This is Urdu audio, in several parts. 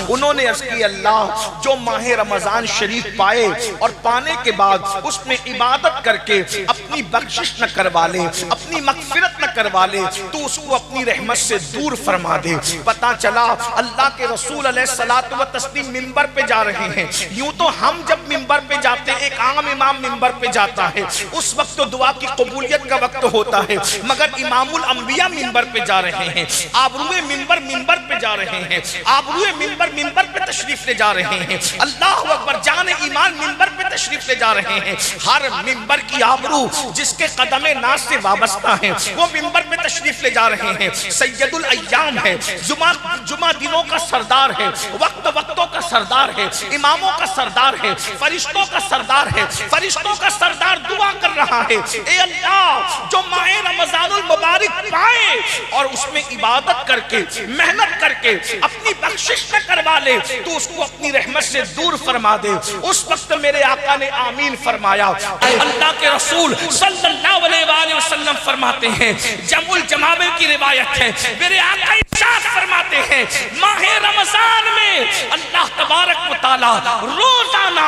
انہوں نے عرض کی اللہ جو ماہ رمضان شریف پائے اور پانے کے بعد اس میں عبادت کر کے اپنی بخشش نہ کروا لے، اپنی مغفرت نہ کروا لے، تو اس کو اپنی رحمت سے دور فرما دے۔ پتا چلا اللہ کے رسول علیہ الصلوۃ والتسلیم منبر پہ جا رہے ہیں۔ یوں تو ہم جب منبر پہ جاتے ہیں، ایک عام امام منبر پہ جاتا ہے، اس وقت تو دعا کی قبولیت کا وقت ہوتا ہے، مگر امام الانبیاء منبر پہ جا رہے ہیں، آبروئے منبر پہ جا رہے ہیں، آبروئے منبر پہ تشریف لے جا رہے ہیں، اللہ اکبر، جان ایمان منبر پہ تشریف لے جا رہے ہیں۔ ہر منبر کی آبرو جس کے قدم ناز سے وابستہ ہیں وہ منبر پہ تشریف لے جا رہے ہیں۔ سید الایام ہے، جمعہ دنوں کا سردار ہے، وقتوں کا سردار ہے، اماموں کا سردار ہے، فرشتوں کا سردار ہے، فرشتوں کا سردار دعا کر رہا ہے، اے اللہ جو ماہ رمضان المبارک پائے اور اس میں عبادت کر کے محنت کر کے اپنی بخشش نہ کروا لے تو اس کو اپنی رحمت سے دور فرما دے۔ اس وقت میرے آقا نے آمین فرمایا۔ اللہ کے رسول صلی اللہ علیہ وآلہ وسلم فرماتے ہیں، جمع الجمامل کی روایت ہے، میرے آقا ارشاد فرماتے ہیں ماہ رمضان میں اللہ تبارک و تعالی روزانہ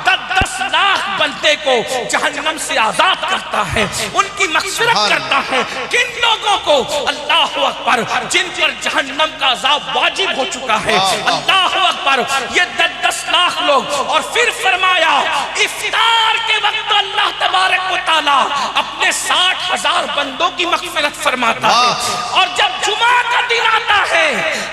10 لاکھ بندے کو جہنم سے آزاد کرتا ہے، ان کی مغفرت کرتا ہے۔ کن لوگوں کو؟ اللہ اکبر، جن پر جہنم کا عذاب واجب ہو چکا ہے، اللہ اکبر، یہ 10 لاکھ لوگ۔ اور پھر فرمایا افطار کے وقت اللہ تبارک و تعالی اپنے 60,000 بندوں کی مغفرت فرماتا ہے، اور جب جمعہ کا دن آتا ہے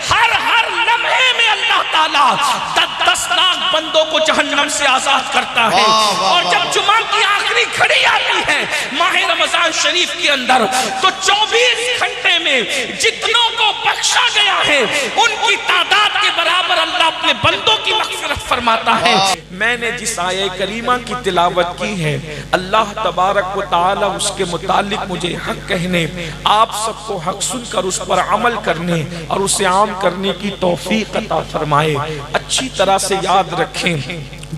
ہر لمحے میں اللہ تعالیٰ 10 لاکھ بندوں کو جہنم سے آزاد کرتا ہے۔ اور جب جمعہ کی آخری گھڑی آتی ہے ماہ رمضان شریف کے اندر تو 24 گھنٹے میں جتنوں کو بخشا گیا ہے ان کی تعداد کے برابر اللہ اپنے بندوں کی مغفرت فرماتا ہے۔ میں نے جس آیہ کریمہ کی تلاوت کی ہے، اللہ تبارک و تعالی اس کے متعلق مجھے حق کہنے، آپ سب کو حق سن کر اس پر عمل کرنے اور اسے عام کرنے کی توفیق عطا فرمائے۔ اچھی طرح سے یاد رکھیں،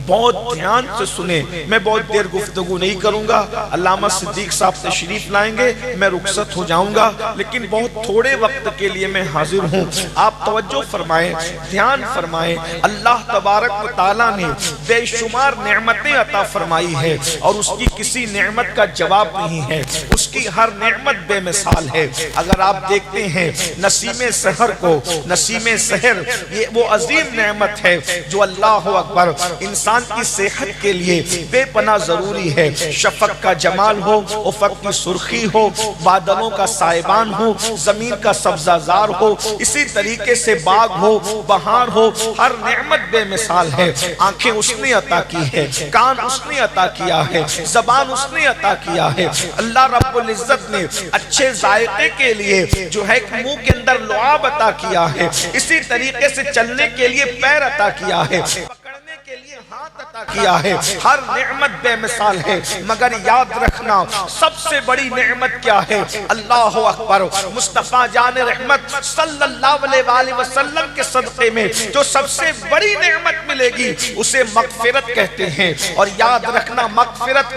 بہت دھیان سے سنیں، میں بہت دیر گفتگو نہیں کروں گا، علامہ صدیق صاحب تشریف لائیں گے، میں رخصت ہو جاؤں گا، لیکن بہت تھوڑے وقت کے لیے میں حاضر ہوں۔ آپ توجہ فرمائیں، دھیان فرمائیں، اللہ تبارک و تعالیٰ نے بے شمار نعمتیں عطا فرمائی ہے اور اس کی کسی نعمت کا جواب نہیں ہے، اس کی ہر نعمت بے مثال ہے۔ اگر آپ دیکھتے ہیں نسیم سحر کو، نسیم سحر یہ وہ عظیم نعمت ہے جو اللہ اکبر انسان کی صحت کے لیے بے پناہ ضروری ہے۔ شفق کا جمال ہو، افق کی سرخی ہو، بادلوں کا سائبان ہو، زمین کا سبزہ زار ہو، اسی طریقے سے باغ ہو، بہار ہو، ہر نعمت بے مثال ہے۔ آنکھیں اس نے عطا کی ہے، کان اس نے عطا کیا ہے، زبان اس نے عطا کیا ہے۔ اللہ رب العزت نے اچھے ذائقے کے لیے جو ہے منہ کے اندر لعاب عطا کیا ہے، اسی طریقے سے چلنے کے لیے پیر عطا کیا ہے، پکڑنے کے لیے ہاتھ عطا کیا ہے۔ ہر نعمت بے مثال ہے، مگر یاد رکھنا سب سے بڑی نعمت کیا ہے؟ اللہ اکبر، مصطفیٰ جان رحمت صلی اللہ علیہ وآلہ وسلم کے صدقے میں جو سب سے بڑی نعمت ملے گی اسے مغفرت کہتے ہیں۔ اور یاد رکھنا مغفرت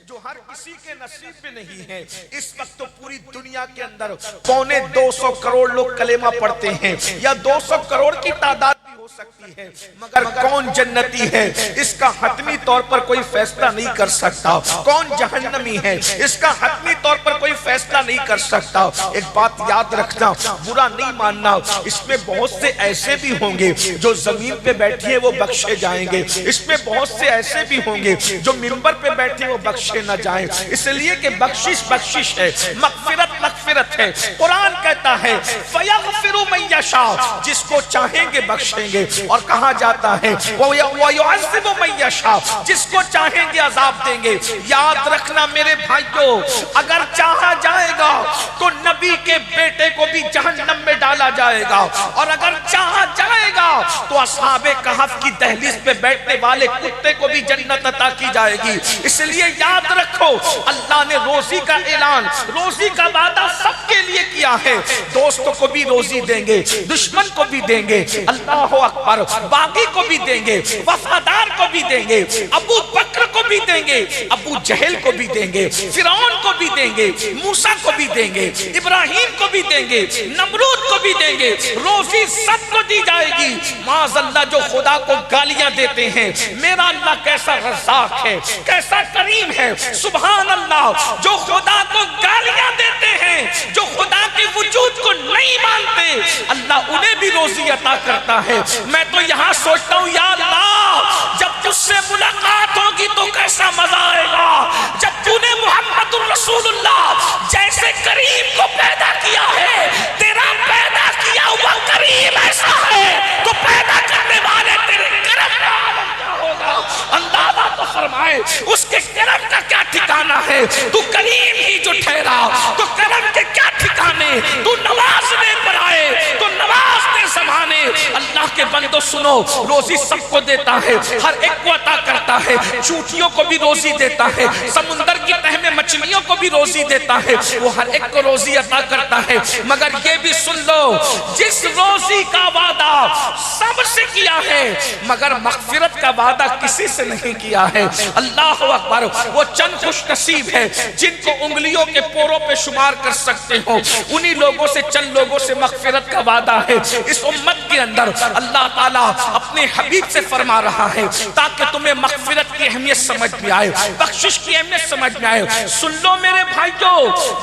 جو ہر کسی کے نصیب میں نہیں ہے۔ اس وقت تو پوری دنیا کے اندر 250 کروڑ لوگ کلمہ پڑھتے ہیں، یا 200 کروڑ کی تعداد بھی ہو سکتی ہے، مگر کون جنتی ہے اس کا حتمی طور پر کوئی فیصلہ نہیں کر سکتا، کون جہنمی ہے اس کا حتمی طور پر کوئی فیصلہ نہیں کر سکتا۔ ایک بات یاد رکھنا، برا نہیں ماننا، اس میں بہت سے ایسے بھی ہوں گے جو زمین پہ بیٹھے وہ بخشے جائیں گے، اس میں بہت سے ایسے بھی ہوں گے جو منبر پہ بیٹھے وہ بخشے نہ جائیں، اس لیے کہ بخشش بخشش ہے، مغفرت مغفرت ہے۔ قرآن کہتا ہے فَيَغْفِرُ مَن يَشَاءُ، جس کو چاہیں گے بخشیں گے، اور کہا جاتا ہے وَيُعَذِّبُ مَن يَشَاءُ، جس کو چاہیں گے عذاب دیں گے۔ یاد رکھنا میرے بھائیوں، اگر چاہا جائے گا تو نبی کے بیٹے کو بھی جہنم میں ڈالا جائے گا، اور اگر چاہا جائے گا تو اصحاب کہف کی دہلیز پہ بیٹھنے والے کتے کو بھی جنت عطا کی جائے گی۔ اس لیے یاد رکھو، اللہ نے روزی کا اعلان، روزی کا وعدہ سب کے لیے کیا ہے۔ دوستوں کو بھی روزی دیں گے، دشمن کو بھی دیں گے، اللہ اکبر، باغی کو بھی دیں گے، وفادار کو بھی دیں گے، ابو بکر کو بھی دیں گے، ابو جہل کو بھی دیں گے، فرعون کو بھی دیں گے، موسیٰ کو بھی دیں گے، ابراہیم کو بھی دیں گے، نمرود کو بھی دیں گے۔ روزی سب کو دی جائے گی، معاذ اللہ جو خدا کو گالیاں دیتے ہیں، میرا اللہ کیسا رزاق ہے، کیسا کریم ہے، سبحان اللہ، جو خدا کو گالیاں دیتے ہیں، جو خدا کے وجود کو نہیں مانتے، اللہ انہیں بھی روزی عطا کرتا ہے۔ میں تو یہاں سوچتا ہوں یا اللہ جب تجھ سے ملاقات ہوگی تو کیسا مزہ آئے گا، جب تو نے محمد الرسول اللہ جیسے کریم کو پیدا کیا ہے، تیرا پیدا کیا ہوا کریم ایسا ہے تو پیدا کرنے والے تیرے کرم کا عالم کیا ہوگا، اندازہ تو فرمائے اس کے کرم کا کیا ٹھکانہ ہے۔ تو کریم ہی جو ٹھہرا تو کرم کے کیا ٹھکانے، تو نوازنے پر آئے تو نوازنے زمانے۔ اللہ کے بندو سنو، روزی سب کو دیتا ہے، ہر ایک کو عطا کرتا ہے، چونٹیوں کو بھی روزی دیتا ہے، سمندر کی تہ میں مچھلیوں کو بھی روزی دیتا ہے، وہ ہر ایک کو روزی عطا کرتا ہے، مگر یہ بھی سن لو جس روزی کا وعدہ سب سے کیا ہے مگر مغفرت کا وعدہ کسی سے نہیں کیا ہے۔ اللہ اکبر، وہ چند خوش نصیب ہے جن کو انگلیوں کے پوروں پہ شمار کر سکتے ہو، انہی لوگوں سے چند لوگوں سے مغفرت کا وعدہ ہے۔ اس امت کے اندر اللہ تعالیٰ اپنے حبیب سے فرما رہا ہے تاکہ تمہیں مغفرت کی اہمیت سمجھ میں آئے، بخشش کی اہمیت سمجھ میں آئے۔ سن لو میرے بھائیوں،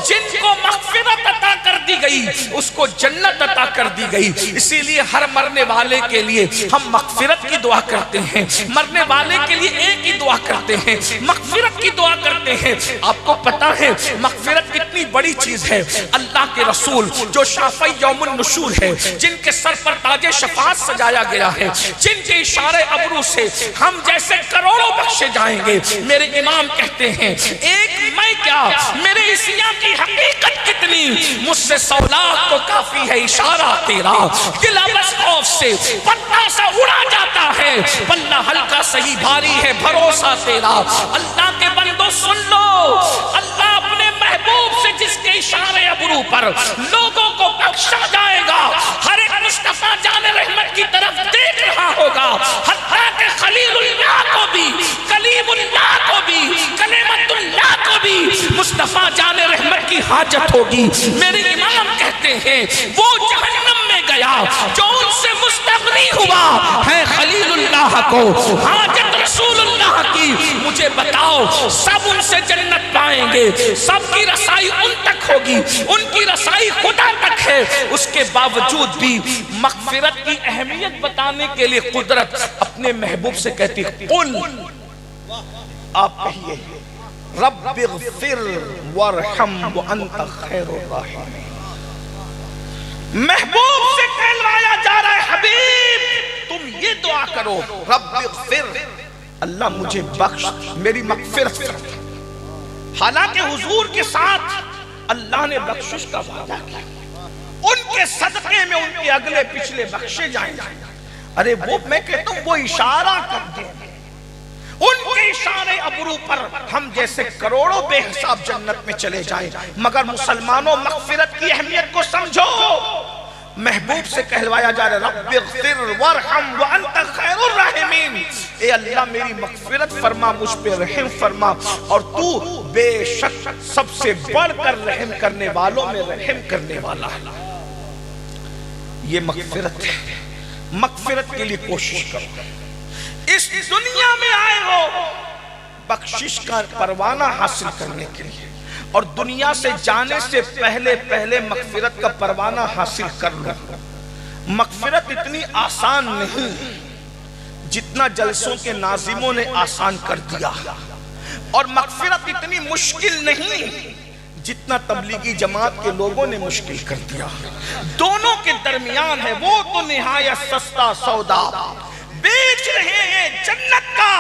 جن کو مغفرت عطا کر دی گئی اس کو جنت عطا کر دی گئی، اسی لیے ہر مرنے والے کے لیے ہم مغفرت کی دعا کرتے ہیں، مرنے والے کے لیے ایک ہی دعا کرتے ہیں، مغفرت کی دعا کرتے ہیں۔ آپ کو پتا ہے مغفرت کتنی بڑی چیز ہے۔ اللہ کے رسول جو شافعی یوم النشور ہے، جن کے سر پر تاج شفاعت سجایا گیا ہے، جن کے اشارے ابرو سے ہم جیسے کروڑوں بخشے جائیں گے، میرے امام کہتے ہیں ایک میں کیا میرے عیسیٰ کی حقیقت کتنی، مجھ سے 100 لاکھ تو کافی ہے اشارہ تیرا، دل بس خوف سے پتہ سا اڑا جاتا ہے، پلہ ہلکا صحیح بھاری ہے بھروسہ تیرا۔ اللہ کے بندو سن لو، اللہ اپنے محبوب سے جس کے اشارے ابرو پر لوگوں کو بخشا جائے گا، ہر ایک مصطفیٰ جان رحمت کی طرف دیکھ رہا ہوگا، حتیٰ کہ خلیل اللہ کو بھی، کلیم اللہ کو بھی، کلمت اللہ کو بھی مصطفیٰ جان رحمت کی حاجت ہوگی۔ میرے امام کہتے ہیں وہ جہنم میں گیا جو ان سے مستغنی ہوا ہے خلیل اللہ کو حاجت رسول اللہ کی۔ مجھے بتاؤ سب ان سے جنت پائیں گے، سب کی رسائی ان تک ہوگی، ان کی رسائی خدا تک ہے، اس کے باوجود بھی مغفرت کی اہمیت بتانے کے لیے قدرت اپنے محبوب سے کہتی قل، آپ کہیے رب اغفر وارحم وانت خیر الراحمین۔ محبوب سے کہلوایا جا رہا ہے حبیب تم یہ دعا کرو، رب اغفر، اللہ مجھے بخش، میری مغفرت کر۔ حالانکہ حضور کے ساتھ اللہ نے بخشش کا وعدہ کیا، ان کے صدقے میں ان کے اگلے پچھلے بخشے جائیں گے۔ ارے وہ میں کہتا ہوں وہ اشارہ کر دیں، ان کے اشارے ابرو پر ہم جیسے کروڑوں بے حساب جنت میں چلے جائیں۔ مگر مسلمانوں مغفرت کی اہمیت کو سمجھو، محبوب سے کہلوایا جا رہا ہے رب اغفر وارحم وانت خیر الراحمین، اے اللہ میری مغفرت فرما، مجھ پہ رحم فرما، اور تو بے شک سب سے بڑھ کر رحم کرنے والوں میں رحم کرنے والا ہے۔ یہ مغفرت ہے، مغفرت کے لیے کوشش کرو۔ اس دنیا میں آئے ہو بخشش کا پروانہ حاصل کرنے کے لیے، اور دنیا سے جانے سے پہلے مغفرت کا پروانہ حاصل کر لو۔ مغفرت اتنی آسان نہیں جتنا جلسوں کے ناظموں نے آسان کر دیا، اور مغفرت اتنی مشکل نہیں جتنا تبلیغی جماعت کے لوگوں نے مشکل کر دیا۔ دونوں کے درمیان ہے، وہ تو نہایت سستا سودا بیچ رہے ہیں جنت کا،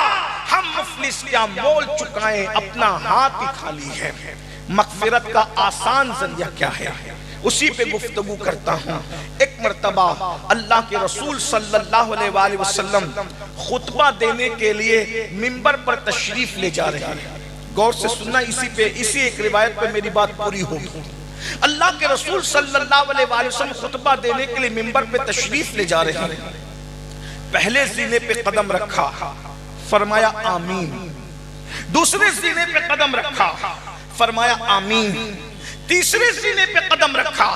ہم مفلس کیا مول چکائیں، اپنا ہاتھ ہی خالی ہے۔ مغفرت کا آسان ذریعہ کیا ہے، اسی پہ گفتگو کرتا ہوں۔ ایک مرتبہ اللہ کے رسول صلی اللہ علیہ وآلہ وسلم خطبہ دینے کے لیے منبر پر تشریف لے جا رہے ہیں۔ غور سے سننا، اسی ایک روایت پہ میری بات پوری ہوگی۔ اللہ کے رسول صلی اللہ علیہ وآلہ وسلم خطبہ دینے کے لیے منبر پہ تشریف لے جا رہے ہیں۔ پہلے زینے پہ قدم رکھا، فرمایا آمین، دوسرے زینے پہ قدم رکھا، فرمایا آمین، تیسرے زینے پہ قدم رکھا،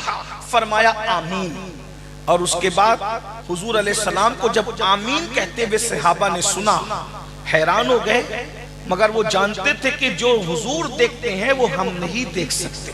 فرمایا آمین، اور اس کے بعد حضور علیہ السلام کو جب آمین کہتے ہوئے صحابہ نے سنا حیران ہو گئے، مگر وہ جانتے تھے کہ جو حضور دیکھتے ہیں وہ ہم نہیں دیکھ سکتے۔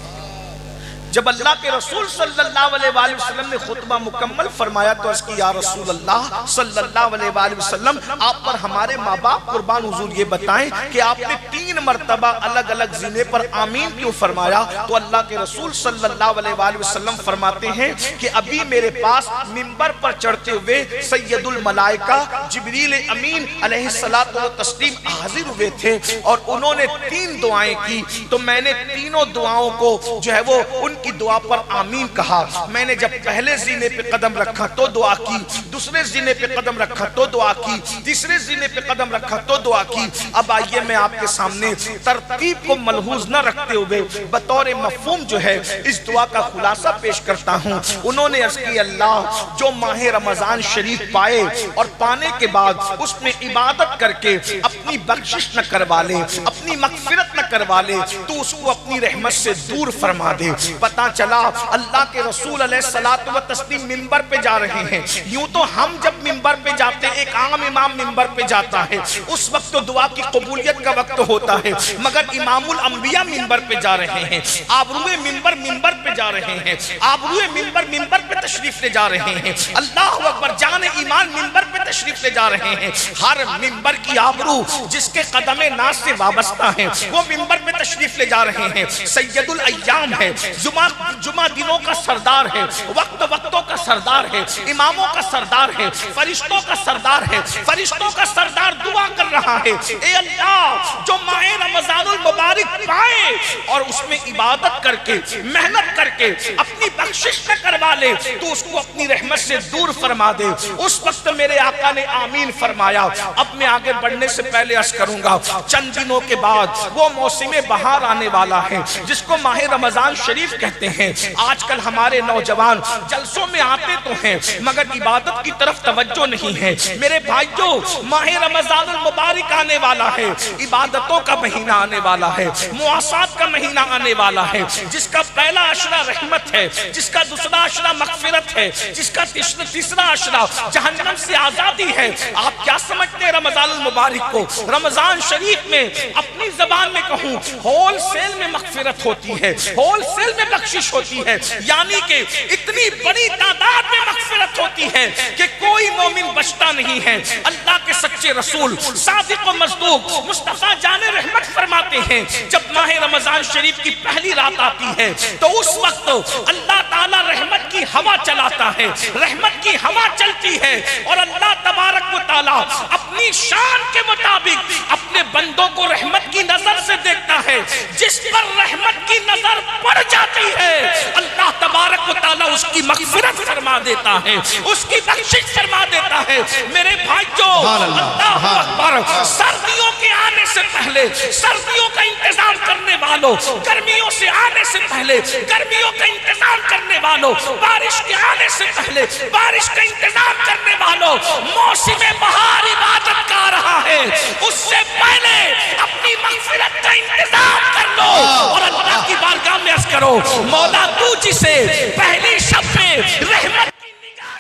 جب اللہ کے رسول صلی اللہ علیہ وآلہ وسلم نے خطبہ مکمل فرمایا تو اس کی یا رسول اللہ صلی اللہ علیہ وآلہ وسلم آپ پر ہمارے ماں باپ قربان، حضور یہ بتائیں کہ آپ نے 3 مرتبہ الگ الگ زینے پر آمین کیوں فرمایا؟ تو اللہ کے رسول صلی اللہ علیہ وآلہ وسلم فرماتے ہیں کہ ابھی میرے پاس منبر پر چڑھتے ہوئے سید الملائکہ جبریل امین علیہ الصلوۃ والتسلیم حاضر ہوئے تھے اور انہوں نے 3 دعائیں کی، تو میں نے تینوں دعاؤں کو جو ہے وہ ان کی دعا پر آمین کہا۔ میں نے جب پہلے زینے پہ قدم رکھا تو دعا کی، دوسرے زینے پہ قدم رکھا تو دعا کی، تیسرے زینے پہ قدم رکھا تو دعا کی۔ اب آئیے میں آپ کے سامنے ترتیب کو ملحوظ نہ رکھتے ہوئے بطور مفہوم جو ہے اس دعا کا خلاصہ پیش کرتا ہوں۔ انہوں نے عرض کی اللہ جو ماہ رمضان شریف پائے اور پانے کے بعد اس میں عبادت کر کے اپنی بخشش نہ کروا لے، اپنی مغفرت نہ کروا لے تو اس کو اپنی رحمت سے دور فرما دے۔ پتہ چلا اللہ کے رسول علیہ الصلوۃ والتسلیم منبر پہ جا رہے ہیں۔ یوں تو ہم جب منبر پہ جاتے ہیں، ایک عام امام منبر پہ جاتا ہے، اس وقت تو دعا کی قبولیت کا وقت ہوتا ہے، مگر امام الانبیاء منبر پہ جا رہے ہیں، آبروئے منبر پہ جا رہے ہیں، آبروئے منبر پہ تشریف لے جا رہے ہیں، اللہ اکبر، جان ایمان منبر پہ تشریف لے جا رہے ہیں۔ ہر منبر کی آبرو جس کے قدم ناز سے وابستہ ہیں وہ منبر پہ تشریف لے جا رہے ہیں۔ سید الایام ہے، جمعہ دنوں کا سردار ہے، وقتوں کا سردار ہے، اماموں کا سردار ہے، فرشتوں کا سردار ہے، فرشتوں کا سردار دعا کر رہا ہے، اے اللہ جو ماہ رمضان المبارک پائے اور اس میں عبادت کر کے محنت کر کے اپنی بخشش نہ کروا لے تو اس کو اپنی رحمت سے دور فرما دے۔ اس وقت میرے آقا نے آمین فرمایا۔ اب میں آگے بڑھنے سے پہلے عرض کروں گا چند دنوں کے بعد وہ موسم بہار آنے والا ہے جس کو ماہ رمضان شریف کہتے ہیں۔ آج کل ہمارے نوجوان جلسوں میں آتے تو ہیں مگر عبادت کی طرف توجہ نہیں ہے۔ میرے بھائیوں ماہ رمضان المبارک آنے والا ہے، عبادتوں کا مہینہ آنے والا ہے، معاصات کا مہینہ آنے والا ہے، جس کا پہلا عشرہ رحمت ہے، جس کا دوسرا عشرہ مغفرت ہے، جس کا تیسرا عشرہ جہنم سے آزادی ہے۔ آپ کیا سمجھتے ہیں رمضان المبارک کو؟ رمضان شریف میں اپنی زبان میں کہوں ہول سیل میں مغفرت ہوتی ہے، ہول سیل میں بخشش ہوتی ہے، یعنی کہ اتنی بڑی تعداد میں مغفرت ہوتی ہے کہ کوئی مومن بچتا نہیں ہے۔ اللہ کے سچے رسول صادق و مصدوق مصطفیٰ جان رحمت فرماتے ہیں جب ماہ رمضان شریف کی پہلی رات آتی ہے تو اس وقت اللہ تعالی رحمت کی ہوا چلاتا ہے، رحمت کی ہوا چلتی ہے اور اللہ تبارک و تعالی اپنی شان کے مطابق اپنے بندوں کو رحمت کی نظر سے دیکھتا ہے۔ جس پر رحمت کی نظر پڑ جاتی ہے اللہ تبارک و تعالی اس کی مغفرت فرما دیتا ہے، اس کی بخشش فرما دیتا ہے۔ میرے بھائیوں اللہ اکبر، سردیوں کے آنے سے پہلے سردیوں کا انتظام کرنے والوں، گرمیوں سے آنے سے پہلے گرمیوں کا انتظام کرنے والوں، بارش کے آنے سے پہلے بارش کا انتظام کرنے والوں، موسم بہار عبادت کا آ رہا ہے، اس سے پہلے اپنی مغفرت کا انتظام کر لو اور اللہ کی بارگاہ میں عرض کرو مولا تو جسے پہلی شب میں رحمت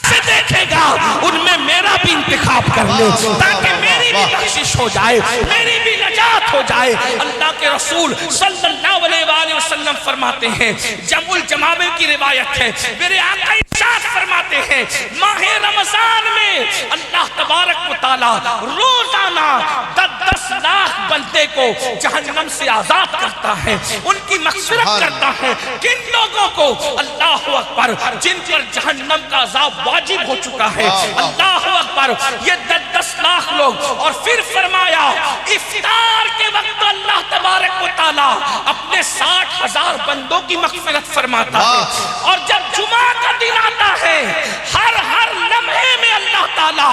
سے دیکھے گا ان میں میرا بھی انتخاب کر لے تاکہ میری بھی بخشش ہو جائے، میری بھی نجات ہو جائے۔ اللہ کے رسول صلی اللہ علیہ وآلہ وسلم فرماتے ہیں، جمع الجمامع کی روایت ہے، میرے آقا ارشاد فرماتے ہیں ماہ رمضان میں اللہ تبارک و تعالی روزانہ 10 لاکھ بندے کو جہنم سے آزاد کرتا ہے، ان کی مغفرت کرتا ہے۔ کن لوگوں کو؟ اللہ اکبر، جن پر جہنم کا عذاب واجب ہو چکا ہے، اللہ اکبر، یہ 10 لاکھ لوگ۔ اور پھر فرمایا افطار کے وقت اللہ تبارک و تعالی اپنے 60,000 بندوں کی مغفرت فرماتا ہے، اور جب جمعہ کا دن آتا ہے ہر لمحے میں اللہ تعالی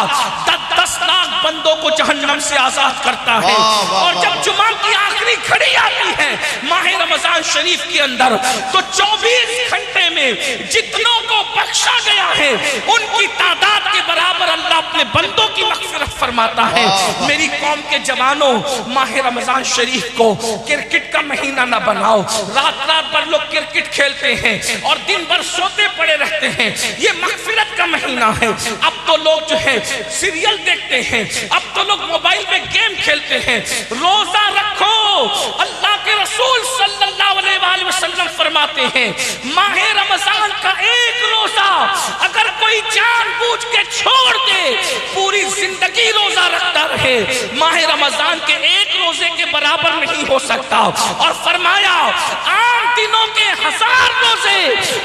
10 لاکھ بندوں کو جہنم سے آزاد کرتا ہے۔ اور جب جمعہ کی آخری گھڑی آتی ہے ماہ رمضان شریف کے اندر تو 24 گھنٹے میں جتنوں کو بخشا گیا ہے ان کی تعداد کے برابر اللہ اپنے بندوں کی مغفرت فرماتا ہے۔ فرماتا ہے میری قوم کے جوانوں ماہ رمضان شریف کو کرکٹ کا مہینہ نہ بناؤ. رات رات بھر لوگ کرکٹ کھیلتے ہیں اور دن بھر سوتے پڑے رہتے ہیں. یہ مغفرت کا مہینہ ہے. اب تو لوگ جو ہے سیریل دیکھتے ہیں, اب تو لوگ موبائل میں گیم کھیلتے ہیں. روزہ رکھو. اللہ کے رسول صلی اللہ علیہ وسلم فرماتے ہیں ماہ رمضان کا ایک روزہ اگر کوئی جان بوجھ کے چھوڑ دے پوری زندگی روزہ رکھتا رہے ماہ رمضان کے ایک روزے کے برابر نہیں ہو سکتا. اور فرمایا عام دنوں کے 1000 روزے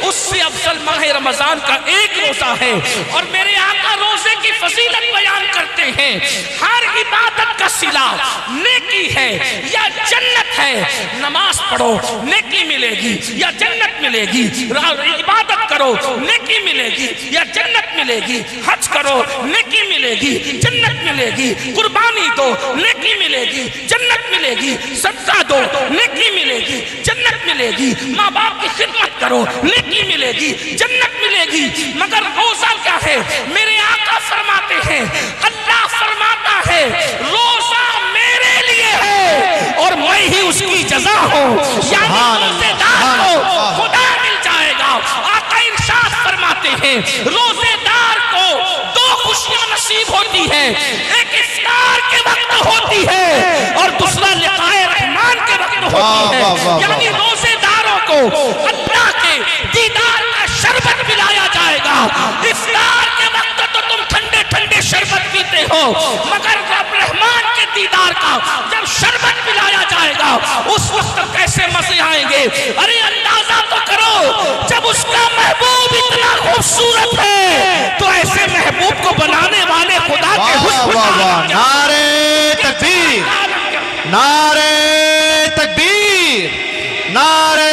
اس سے افضل ماہ رمضان کا ایک روزہ ہے. اور میرے آقا روزے کی فضیلت بیان کرتے ہیں ہر عبادت کا صلہ نیکی ہے یا جنت ہے. نماز پڑھو نیکی ملے گی یا جنت ملے گی. عبادت کرو نیکی ملے گی یا جنت ملے گی. حج کرو نیکی ملے گی جنت ملے گی. قربانی دو نیکی ملے گی جنت ملے گی. صدقہ دو نیکی ملے گی جنت ملے گی. ماں باپ کی خدمت کرو نیکی ملے گی جنت ملے گی. مگر روزہ کیا ہے؟ میرے آقا فرماتے ہیں اللہ فرماتا ہے روزہ میرے لیے ہے اور میں ہی اس کی جزا ہوں. یعنی روزے دار کو خدا مل جائے گا. آقا ارشاد فرماتے ہیں روزے دار کو 2 خوشیاں نصیب ہوتی ہیں. ایک افطار کے وقت ہوتی ہے اور دوسرا لقائے رحمان کے وقت ہوتی ہے. یعنی روزے داروں کو اللہ کے دیدار کا شربت پلایا جائے گا. افطار کے وقت تو تم ٹھنڈے ٹھنڈے شربت پیتے ہو مگر رب رحمان کے دیدار کا جب شربت پلایا جائے گا اس وقت کیسے مزے آئیں گے. ارے اندازہ تو کرو جب اس کا محبوب اتنا خوبصورت ہے تو ایسے محبوب کو بنانے والے خدا کے حسن. نعرہ تکبیر, نعرہ تکبیر, نعرہ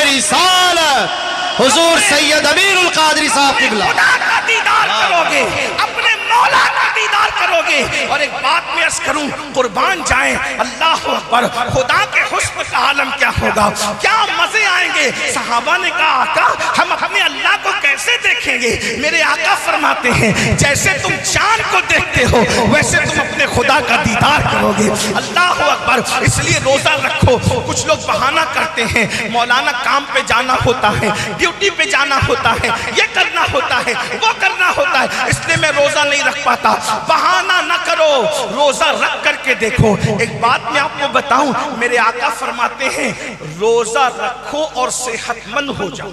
رسالت. حضور سید امیر القادری صاحب قبلہ. خدا کا دیدار کرو گے اپنے مولا کا دیدار کرو گے. اور ایک بات میں عرض کروں قربان جائیں اللہ اکبر خدا کے حسن کا عالم کیا ہوگا, کیا مزے آئیں گے. صحابہ نے کہا آقا ہم اپنے اللہ کو کیسے دیکھیں گے؟ میرے آقا فرماتے ہیں جیسے تم چاند کو دیکھتے ہو ویسے تم اپنے خدا کا دیدار کرو گے. اللہ اکبر. اس لیے روزہ رکھو. کچھ لوگ بہانہ کرتے ہیں مولانا کام پہ جانا ہوتا ہے, ڈیوٹی پہ جانا ہوتا ہے, یہ کرنا ہوتا ہے وہ کرنا ہوتا ہے اس لیے میں روزہ نہیں رکھ پاتا. بہانہ نہ کرو, روزہ رکھ کر کے دیکھو. ایک بات میں آپ کو بتاؤں میرے آقا فرماتے ہیں روزہ رکھو اور صحت مند ہو جاؤ.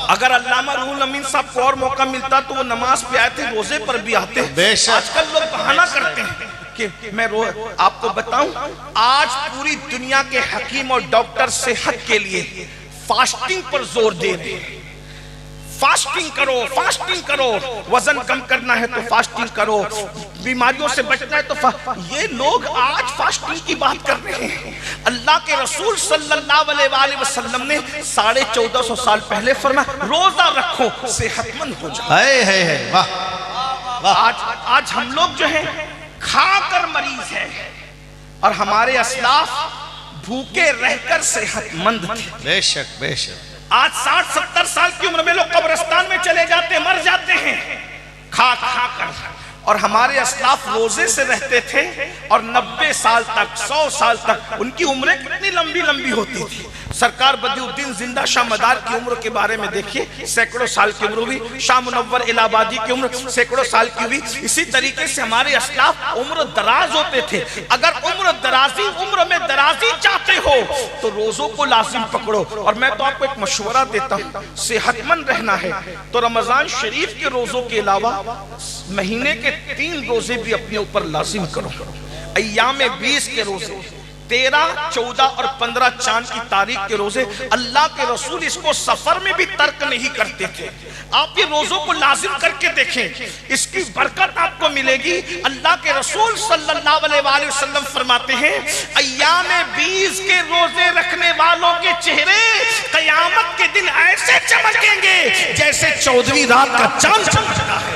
اگر علامہ روح الامین صاحب کو اور موقع ملتا تو وہ نماز پہ آئے تھے روزے پر بھی آتے. آج کل لوگ بہانہ کرتے ہیں کہ میں آپ کو بتاؤں آج پوری دنیا کے حکیم اور ڈاکٹر صحت کے لیے فاسٹنگ پر زور دے رہے ہیں. فاسٹنگ کرو, فاسٹنگ کرو. وزن کم کرنا ہے تو فاسٹنگ کرو, بیماریوں سے بچنا ہے تو یہ لوگ آج فاسٹنگ کی بات کر رہے ہیں. اللہ کے رسول صلی اللہ علیہ وآلہ وسلم نے 1450 سال پہلے فرمایا روزہ رکھو صحت مند ہو جاؤ. آج ہم لوگ جو ہیں کھا کر مریض ہیں اور ہمارے اسلاف بھوکے رہ کر صحت مند تھے. بے شک بے شک. آج 60-70 سال کی عمر میں لوگ قبرستان میں چلے جاتے ہیں, مر جاتے ہیں کھا کھا کر. اور ہمارے اسلاف روزے سے رہتے تھے اور 90 سال تک 100 سال تک ان کی عمریں کتنی لمبی لمبی ہوتی تھی. سرکار بدیع الدین زندہ شاہ مدار کی عمر کے بارے میں دیکھیے سینکڑوں سال کی عمر ہوئی. شاہ منور الہ آبادی کی عمر سینکڑوں سال کی ہوئی. اسی طریقے سے ہمارے اسلاف عمر دراز ہوتے تھے. اگر عمر میں درازی چاہتے ہو تو روزوں کو لازم پکڑو. اور میں تو آپ کو ایک مشورہ دیتا ہوں صحت مند رہنا ہے تو رمضان شریف کے روزوں کے علاوہ مہینے کے 3 روزے بھی اپنے اوپر لازم کرو. ایام 20 کے روزے 13, 14 اور 15 چاند کی تاریخ کے روزے اللہ کے رسول اس کو سفر میں بھی ترک نہیں کرتے تھے. آپ یہ روزوں کو لازم کر کے دیکھیں اس کی برکت آپ کو ملے گی. اللہ کے رسول صلی اللہ علیہ وآلہ وسلم فرماتے ہیں ایام 20 کے روزے رکھنے والوں کے چہرے قیامت کے دن ایسے چمکیں گے جیسے 14ویں رات کا چاند چمکتا ہے.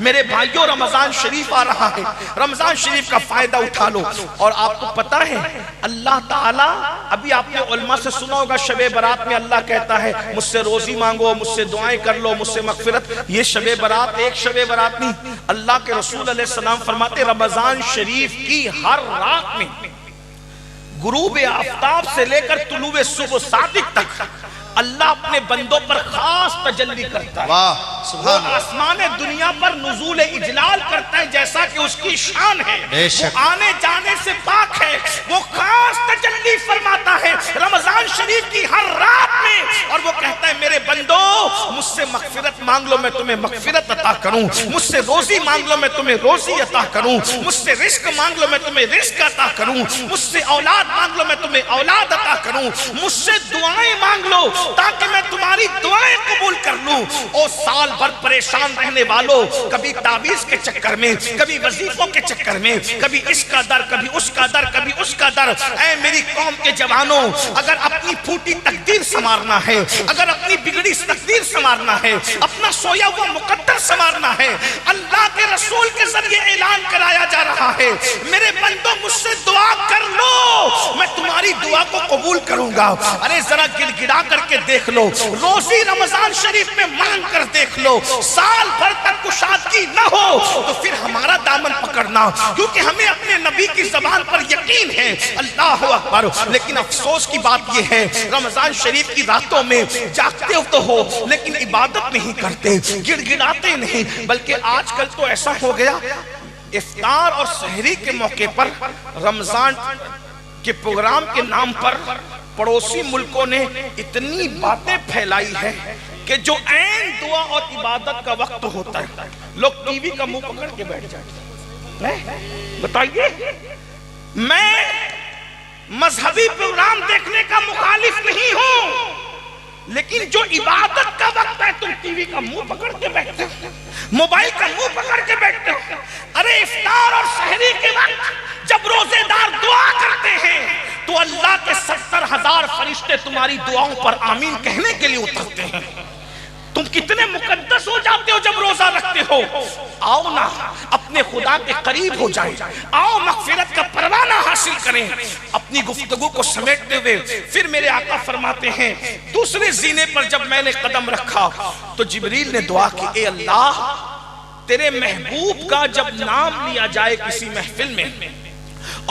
میرے بھائیوں رمضان شریف آ رہا ہے، رمضان شریف کا فائدہ اٹھا لو۔ اور آپ کو پتا ہے اللہ تعالیٰ، ابھی آپ نے علماء سے سنا ہوگا شب برات میں اللہ کہتا ہے مجھ سے روزی مانگو، مجھ سے دعائیں کر لو، مجھ سے مغفرت۔ یہ شب برات ایک شب برات نہیں، اللہ کے رسول علیہ السلام فرماتے رمضان شریف کی ہر رات میں غروب آفتاب سے لے کر طلوع صبح صادق تک اللہ اپنے بندوں پر خاص تجلی کرتا ہے۔ واہ وہ سبحان اللہ، آسمان دنیا پر نزول اجلال کرتا ہے جیسا کہ اس کی شان ہے، بے شک۔ وہ آنے جانے سے پاک ہے، وہ خاص تجلی فرماتا ہے رمضان شریف کی ہر رات میں، اور وہ کہتا ہے میرے بندو مجھ سے مغفرت مانگ لو میں تمہیں مغفرت عطا کروں، مجھ سے روزی مانگ لو میں تمہیں روزی عطا کروں، مجھ سے رزق مانگ لو میں تمہیں رزق عطا کروں، مجھ سے اولاد مانگ لو میں تمہیں اولاد عطا کروں، مجھ سے دعائیں مانگ لو تاکہ میں تمہاری دعائیں قبول کر لوں۔ او سال بھر پریشان رہنے والوں، کبھی تعویذ کے چکر میں، کبھی وظیفوں کے چکر میں، کبھی اس کا در کبھی اس کا در کبھی اس کا در، اے میری قوم کے جوانوں، اگر اپنی پھوٹی تقدیر سنوارنا ہے، اگر اپنی بگڑی تقدیر سنوارنا ہے، اپنا سویا ہوا مقدر سنوارنا ہے، اللہ کے رسول کے ذریعے اعلان کرایا جا رہا ہے میرے بندوں مجھ سے دعا کر لو میں تمہاری دعا کو قبول کروں گا۔ ارے ذرا گڑ گڑا کر کے دیکھ لو، روزی رمضان شریف میں مانگ کر دیکھ لو، سال بھر تک کشادگی نہ ہو تو پھر ہمارا دامن پکڑنا، کیونکہ ہمیں اپنے نبی کی زبان پر یقین ہے۔ اللہ اکبر۔ لیکن افسوس کی بات یہ ہے رمضان شریف کی راتوں میں جاگتے ہو تو ہو لیکن عبادت نہیں کرتے، گڑ گڑاتے نہیں، بلکہ آج کل تو ایسا ہو گیا افطار اور سحری کے موقع پر رمضان کے پروگرام کے نام پر پڑوسی ملکوں نے اتنی باتیں پھیلائی ہے کہ جو عین دعا اور عبادت کا وقت ہوتا ہے لوگ ٹی وی کا منہ پکڑ کے بیٹھ جاتے ہیں۔ بتائیے، میں مذہبی پروگرام دیکھنے کا مخالف نہیں ہوں، لیکن جو عبادت کا وقت ہے تم ٹی وی کا منہ پکڑ کے بیٹھتے ہو، موبائل کا منہ پکڑ کے بیٹھتے ہو۔ ارے افطار اور سحری کے وقت جب روزے دار دعا کرتے ہیں تو اللہ کے 70,000 فرشتے تمہاری دعاؤں پر آمین کہنے کے لیے اترتے ہیں۔ تم کتنے مقدس ہو جاتے ہو جب روزہ رکھتے ہو۔ آؤ نا اپنے خدا کے قریب ہو جائیں، آؤ مغفرت کا پروانہ حاصل کریں۔ اپنی گفتگو کو سمیٹتے ہوئے پھر میرے آقا فرماتے ہیں دوسرے زینے پر جب میں نے قدم رکھا تو جبریل نے دعا کی، اے اللہ تیرے محبوب کا جب نام لیا جائے کسی محفل میں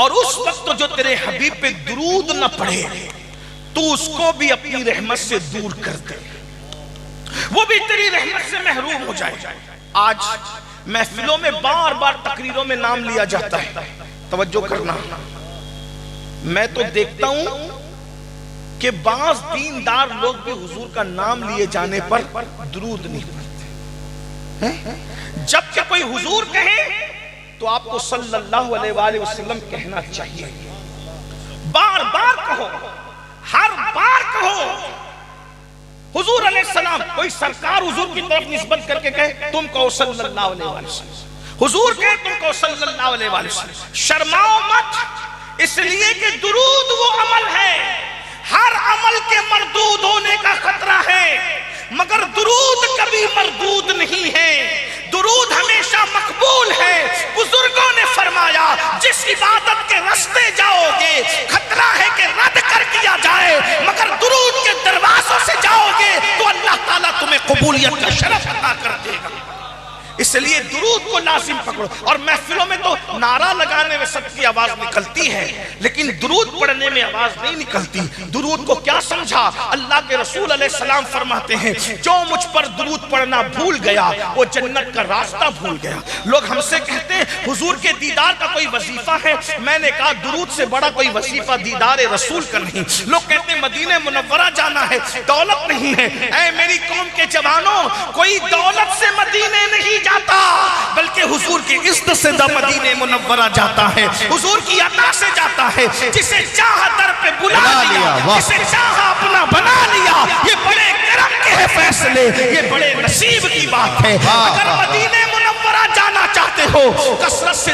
اور اس وقت جو تیرے حبیب پہ درود نہ پڑھے تو اس کو بھی اپنی رحمت سے دور کر دے، وہ بھی تیری رحمت سے محروم ہو جائے۔ آج محفلوں میں بار بار تقریروں میں نام لیا جاتا ہے، توجہ کرنا، میں تو دیکھتا ہوں کہ بعض دیندار لوگ بھی حضور کا نام لیے جانے پر درود نہیں پڑھتے، جبکہ کوئی حضور کہے تو آپ کو صلی اللہ علیہ وآلہ وسلم کہنا چاہیے، بار بار کہو، ہر بار کہو حضور علیہ السلام۔ کوئی سرکار حضور کی طرف نسبت کر کے کہے تم کہو صلی اللہ علیہ وآلہ وسلم، حضور کہے تم کہو صلی اللہ علیہ وآلہ وسلم۔ شرماؤ مت، اس لیے کہ درود وہ عمل ہے، ہر عمل کے مردود ہونے کا خطرہ ہے، مگر درود کبھی مردود نہیں ہے، درود ہمیشہ مقبول ہے۔ بزرگوں نے فرمایا جس عبادت کے رستے جاؤ گے خطرہ ہے کہ رد کر دیا جائے، مگر درود کے دروازوں سے جاؤ گے تو اللہ تعالیٰ تمہیں قبولیت کا شرف عطا کر دے گا۔ اس لیے درود کو لازم پکڑو۔ اور محفلوں میں تو نعرہ لگانے میں سب کی آواز نکلتی ہے لیکن درود پڑھنے میں آواز نہیں نکلتی۔ درود کو کیا سمجھا؟ اللہ کے رسول علیہ السلام فرماتے ہیں جو مجھ پر درود پڑھنا بھول گیا وہ جنت کا راستہ بھول گیا۔ لوگ ہم سے کہتے ہیں حضور کے دیدار کا کوئی وظیفہ ہے، میں نے کہا درود سے بڑا کوئی وظیفہ دیدار رسول کا نہیں۔ لوگ کہتے ہیں مدینہ منورہ جانا ہے، دولت نہیں ہے۔ اے میری قوم کے جوانوں، کوئی دولت سے مدینے نہیں جاتا بلکہ حضور کی عزت سے مدینہ منورہ جاتا ہے، حضور کی عطا سے جاتا ہے۔ جسے چاہا در پہ بلا لیا، جسے چاہا اپنا بنا لیا، یہ بڑے کرم کے ہیں فیصلے، یہ بڑے نصیب کی بات ہے۔ اگر مدینہ منورہ جانا چاہتے ہو کثرت سے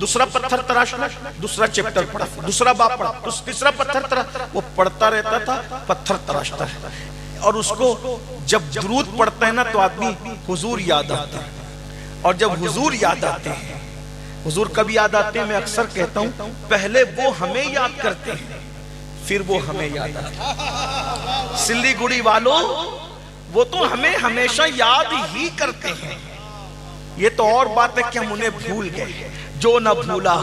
دوسرا پتھر تراشنا، دوسرا چیپٹر پڑھا، دوسرا باب پڑھا، تیسرا پتھر تراشنا، وہ پڑھتا رہتا تھا، پتھر تراشتا ہے. اور اس کو جب درود پڑھتا ہے نا تو آدمی حضور یاد آتا ہے. اور جب حضور یاد آتے ہیں، حضور کب یاد آتے ہیں؟ میں اکثر کہتا ہوں پہلے وہ ہمیں یاد کرتے ہیں پھر وہ ہمیں یاد آتے ہیں. سلی گڑی والوں وہ تو ہمیں ہمیشہ یاد ہی کرتے ہیں. یہ تو اور بات ہے کہ ہم انہیں بھول گئے. جو نہ بھولا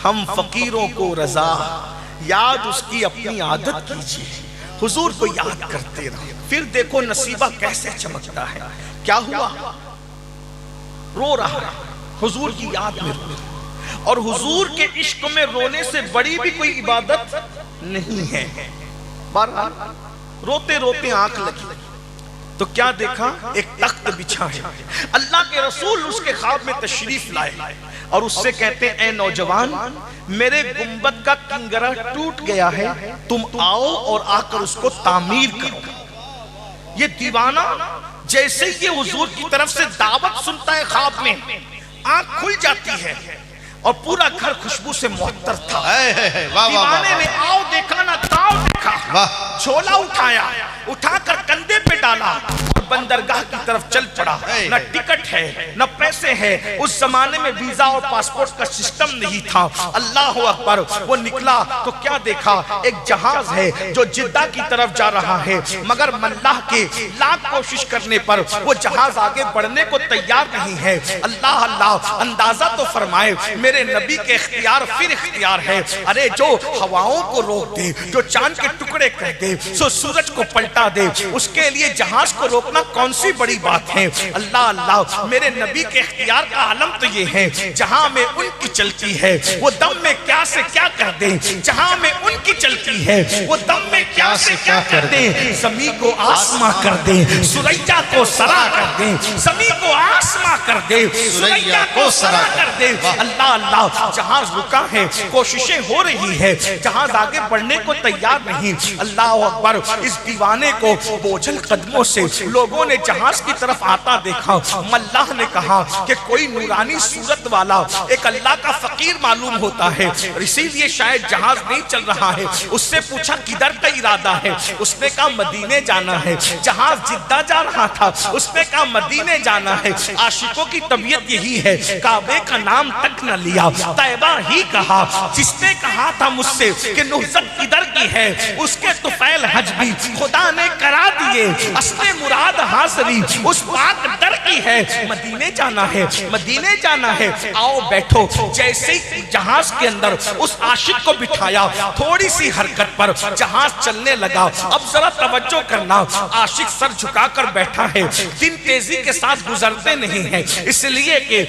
ہم فقیروں کو رضا، یاد اس کی اپنی عادت کیجیے. حضور کو یاد کرتے رہو. پھر دیکھو نصیبہ کیسے چمکتا ہے. کیا ہوا؟ رو رہا ہے حضور کی یاد میں رو. اور حضور کے عشق میں رونے سے بڑی بھی کوئی عبادت نہیں ہے. بہرحال روتے روتے آنکھ لگی تو کیا دیکھا؟ ایک تخت بچھا ہے. اللہ کے رسول اس کے خواب میں تشریف لائے اور اس سے کہتے ہیں اے نوجوان، میرے گنبد کا کنگرہ ٹوٹ گیا ہے، تم آؤ اور آ کر اس کو تعمیر کرو. یہ دیوانہ جیسے یہ حضور کی طرف سے دعوت سنتا ہے خواب میں آنکھ کھل جاتی ہے اور پورا گھر خوشبو سے معطر تھا. دیوانے نے آؤ دیکھا نہ تاؤ دیکھا، جھولا اٹھا کر کندھے پہ ڈالا اور بندرگاہ کی طرف چل پڑا. نہ ٹکٹ ہے نہ پیسے ہیں. اس زمانے میں ویزا اور پاسپورٹ کا سسٹم نہیں تھا. اللہ اکبر. وہ نکلا تو کیا دیکھا؟ ایک جہاز ہے جو جدہ کی طرف جا رہا ہے، مگر ملاح کے لاکھ کوشش کرنے پر وہ جہاز آگے بڑھنے کو تیار نہیں ہے. اللہ اللہ. اندازہ تو فرمائے میرے نبی کے اختیار پھر اختیار ہے. ارے جو ہواؤں کو روک دے، جو چاند کے ٹکڑے کر دے، سو سورج کو پلٹا دے، اس کے لیے جہاز کو روکنا کون سی بڑی بات ہے. اللہ اللہ. میرے نبی کے اختیار کا عالم تو یہ ہے جہاں میں ان کی چلتی ہے وہ دم میں کیا سے کیا کر دے. جہاں میں ان کی چلتی ہے وہ دم میں کیا سے کیا کر دے. زمین کو آسماں کر دے، سریا کو سرا کر دے. زمین کو آسماں کر دے، سریا کو سرا کر دے. اللہ اللہ. جہاز رکا ہے، کوششیں ہو رہی ہے، جہاز آگے بڑھنے کو تیار نہیں. اللہ اکبر. اس دیوانے کو بوجھل قدموں سے لوگوں نے جہاز کی طرف آتا دیکھا. ملاح نے کہا کہ کوئی نورانی صورت والا ایک اللہ کا فقیر معلوم ہوتا ہے، اسی لیے شاید جہاز نہیں چل رہا ہے. اس سے پوچھا کدھر کا ارادہ ہے؟ اس نے کہا مدینے جانا ہے. جہاز جدہ جا رہا تھا، اس نے کہا مدینے جانا ہے. عاشقوں کی طبیعت یہی ہے، کعبے کا نام تک نہ لیا، طیبہ ہی کہا. جس نے کہا تھا مجھ سے کہ نہضت کدھر کی ہے، اس کے طفیل حج بھی خدا نے کرا دیے. اصل مراد حاضری اس پاک در کی ہے. مدینے جانا ہے، مدینے جانا ہے. آؤ بیٹھو. جیسے ہی جہاز کے اندر اس عاشق کو بٹھایا، تھوڑی سی حرکت پر جہاز چلنے لگا. اب ذرا توجہ کرنا. عاشق سر جھکا کر بیٹھا ہے. دن تیزی کے ساتھ گزرتے نہیں ہیں، اس لیے کہ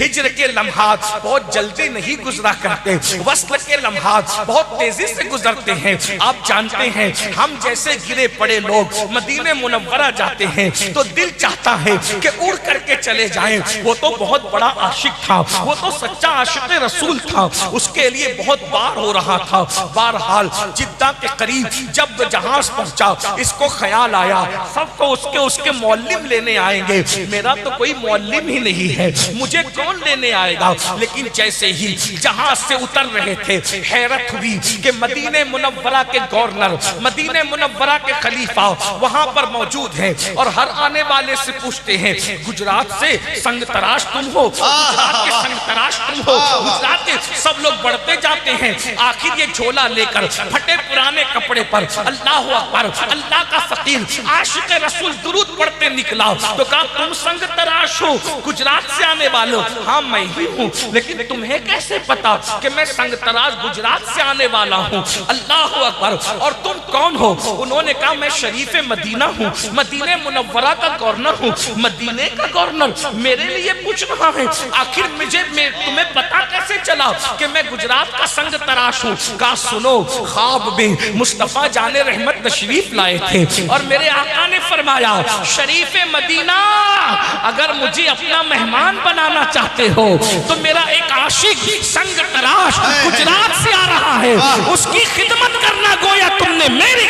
ہجر کے لمحات بہت جلدی نہیں گزرا کرتے، وصل کے لمحات بہت تیزی سے گزرتے ہیں. آپ جانتے ہیں ہم جیسے گرے پڑے لوگ مدینے منورہ جاتے ہیں تو دل چاہتا ہے کہ اڑ کر کے چلے جائیں. وہ تو بہت بڑا عاشق تھا، وہ تو سچا عاشق رسول تھا، اس کے لیے بہت بار ہو رہا تھا. بہرحال جدہ کے قریب جب جہاز پہنچا، اس کو خیال آیا سب کو اس کے معلم لینے آئیں گے. میرا تو کوئی معلم ہی نہیں ہے، مجھے کون لینے آئے گا. لیکن جیسے ہی جہاز سے اتر رہے تھے، حیرت ہوئی کہ مدینے منورہ کے گورنر، مدینے منورہ کے خلیفہ وہاں پر موجود ہیں اور ہر آنے والے سے پوچھتے ہیں گجرات سے سنگ تراش تم ہو، گجرات کے سنگ تراش تم ہو. گجرات کے سب لوگ بڑھتے جاتے ہیں. آخر یہ جھولا لے کر پھٹے پرانے کپڑے پر اللہ اکبر. اللہ کا فقیر عاشق رسول درود پڑھتے نکلا تو کہا تم سنگ تراش ہو، گجرات سے آنے والے. ہاں میں ہی ہوں، لیکن تمہیں کیسے پتا کہ میں سنگ تراش گجرات سے آنے والا ہوں؟ اللہ اکبر. اور تم کون ہو؟ انہوں نے کہا میں شریف مدینہ ہوں، مدینہ منورہ کا گورنر ہوں. مدینے کا گورنر میرے لیے پوچھ رہا ہے؟ آخر تمہیں پتا کیسے چلا کہ میں گجرات کا سنگ تراش ہوں؟ کہا سنو، خواب میں مصطفیٰ جان رحمت تشریف لائے تھے اور میرے آقا نے فرمایا شریف مدینہ اگر مجھے اپنا مہمان بنانا چاہتے ہو تو میرا ایک عاشق سنگ تراش گجرات سے آ رہا ہے، اس کی خدمت کرنا گویا تم نے میری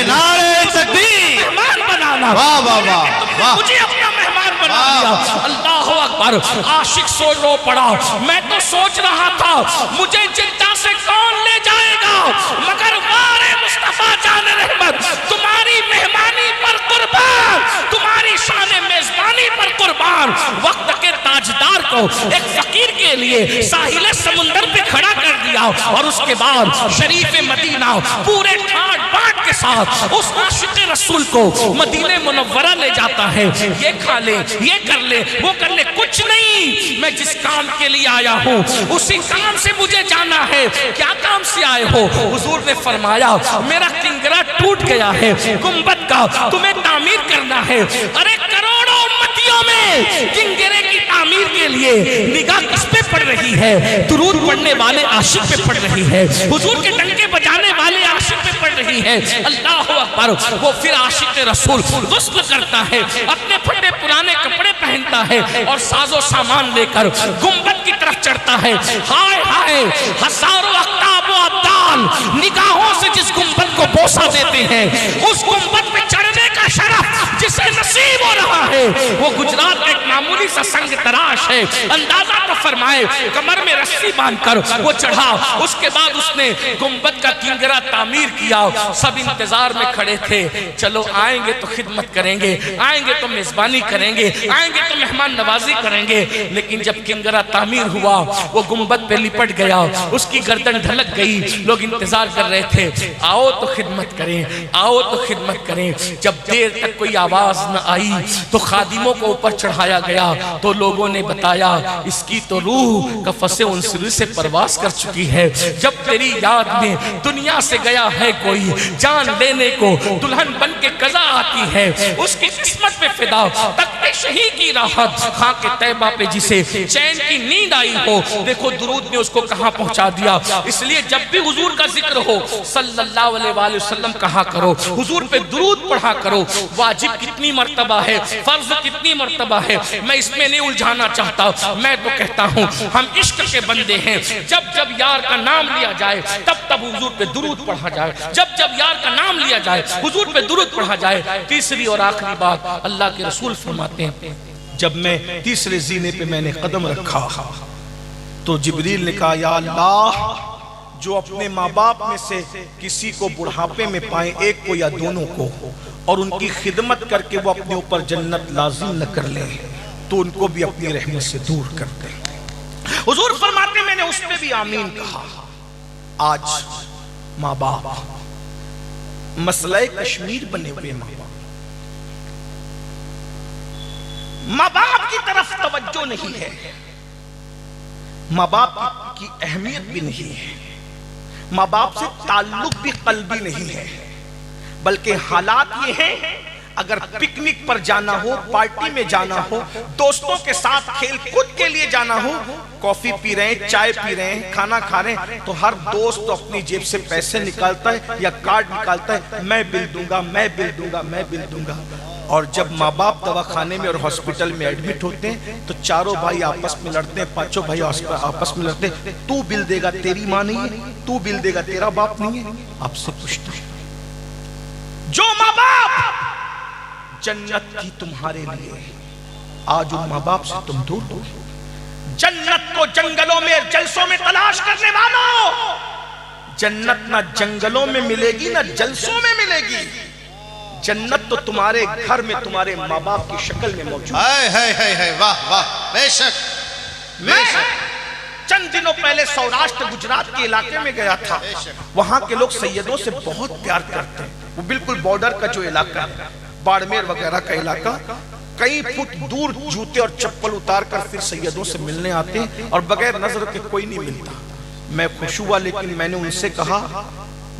نعرہ تکبیر مہمان بنا جانا، واہ واہ واہ تم نے مجھے اپنا مہمان بنا لیا۔ اللہ اکبر، عاشق سوچ رو پڑا، میں تو سوچ رہا تھا مجھے جدہ سے کون لے جائے گا، مگر وار مصطفیٰ جان رحمت تمہاری مہمانی پر قربان، تمہاری شان میزبانی پر قربان۔ وقت کے تاجدار کو ایک فقیر کے لیے ساحل سمندر پہ کھڑا کر دیا، اور اس کے بعد شریف مدینہ پورے ٹھاٹ باٹ کے ساتھ اس عاشق رسول کو مدینہ منورہ لے جاتا ہے۔ یہ کھا لے، یہ کر لے، وہ کر لے، کچھ نہیں، میں جس کام کے لیے آیا ہوں اسی کام سے مجھے جانا ہے۔ کیا کام سے آئے ہو؟ حضور نے فرمایا میرا کنگرا ٹوٹ گیا ہے گنبد کا، تمہیں تعمیر کرنا ہے۔ ارے کروڑوں امتیوں میں کنگرے کی تعمیر کے لیے نگاہ کس پہ پڑ رہی ہے؟ درود پڑھنے والے عاشق پہ پڑ رہی ہے، حضور کے ڈنکے بجانے والے عاشق پہ پڑ رہی ہے۔ اللہ اکبر، وہ پھر عاشق رسول غسل کرتا ہے، اپنے پھٹے پرانے کپڑے پہنتا ہے اور ساز و سامان لے کر گنبد کی طرف چڑھتا ہے۔ ہائے ہائے، ہزاروں اقطاب و ابدال نگاہوں سے جس گنبد کو بوسہ دیتے ہیں، اس گنبد پہ چڑھنے کا شرف جسے نصیب ہو رہا ہے وہ گجرات کا ایک معمولی سا سنگ تراش ہے۔ اندازہ تو فرمائے، کمر میں رسی باندھ کر وہ چڑھا، اس کے بعد اس نے گنبد کا کنگرا تعمیر کیا۔ سب انتظار میں کھڑے تھے، چلو آئیں گے تو خدمت کریں گے، آئیں گے تو میزبانی کریں گے، آئیں گے تو مہمان نوازی کریں گے۔ لیکن جب کنگرا تعمیر ہوا وہ گنبد پہ لپٹ گیا، اس کی گردن ڈھلک گئی، لوگ انتظار کر رہے تھے آؤ تو خدمت کریں، آؤ تو خدمت کریں۔ جب دیر تک کوئی آواز نہ آئی تو خادموں کو اوپر چڑھایا گیا، تو لوگوں نے بتایا اس کی تو روح قفس انصری سے پرواز کر چکی ہے۔ جب تیری یاد میں دنیا سے گیا ہے کوئی، جان لینے کو دلہن بن کے قضا آتی ہے، اس کی قسمت پہ فدا تخت شہید کی راحت، خاک طیبہ پہ جسے چین کی نیند آئی ہو۔ دیکھو درود نے اس کو کہاں پہنچا دیا۔ اس لیے جب بھی حضور کا ذکر ہو صلی اللہ علیہ وآلہ وسلم کہا کرو، حضور پہ درود پڑھا کرو۔ واجب کتنی مرتبہ ہے، فرض کتنی مرتبہ ہے، میں اس میں نہیں الجھانا چاہتا۔ میں تو کہتا ہوں ہم عشق کے بندے ہیں، جب جب یار کا نام لیا جائے تب تب حضور پہ درود پڑھا جائے، جب جب یار کا نام لیا جائے حضور پہ درود پڑھا جائے۔ تیسری اور آخری بات اللہ کے رسول فرماتے ہیں، جب میں تیسرے زینے پہ میں نے قدم رکھا تو جبریل نے کہا یا اللہ، جو اپنے ماں باپ میں سے کسی کو بڑھاپے میں پائیں، ایک کو یا دونوں کو، اور ان کی خدمت کر کے وہ اپنے اوپر جنت لازم نہ کر لیں تو ان کو بھی اپنی رحمت سے دور کر دیں۔ حضور فرماتے میں نے اس پہ بھی آمین کہا۔ آج ماں باپ مسئلہ کشمیر بنے ہوئے، ماں باپ کی طرف توجہ نہیں ہے، ماں باپ کی اہمیت بھی نہیں ہے، ماں باپ سے تعلق بھی قلبی نہیں ہے، بلکہ حالات یہ ہیں اگر پکنک پر جانا ہو، پارٹی میں جانا ہو، دوستوں کے ساتھ کھیل کود کے لیے جانا ہو، کافی پی رہے ہیں، چائے پی رہے ہیں، کھانا کھا رہے ہیں، تو ہر دوست اپنی جیب سے پیسے نکالتا ہے یا کارڈ نکالتا ہے، میں بل دوں گا، میں بل دوں گا، میں بل دوں گا۔ اور جب ماں باپ دواخانے میں اور ہاسپٹل میں ایڈمٹ ہوتے ہیں تو چاروں بھائی آپس میں لڑتے ہیں، پانچوں بھائی آپس میں لڑتے ہیں، تو بل دے گا تیری ماں نہیں ہے، تو بل دے گا تیرا باپ نہیں ہے۔ آپ سے پوچھتا ہے جو ماں باپ جنت کی تمہارے لیے، آج ان ماں باپ سے تم دور ہو۔ جنت کو جنگلوں میں جلسوں میں تلاش کرنے والوں، جنت نہ جنگلوں میں ملے گی نہ جلسوں میں ملے گی، جنت تو تمہارے گھر میں تمہارے ماں باپ کی شکل میں موجود ہے۔ واہ واہ، بے شک بے شک۔ چند دنوں پہلے سوراشٹر گجرات کے علاقے میں گیا تھا، وہاں کے لوگ سیدوں سے بہت پیار کرتے ہیں، وہ بالکل بارڈر کا جو علاقہ ہے، باڑمیر وغیرہ کا علاقہ، کئی فٹ دور جوتے اور چپل اتار کر پھر سیدوں سے ملنے آتے ہیں اور بغیر نظر کے کوئی نہیں ملتا۔ میں خوش ہوا، لیکن میں نے ان سے کہا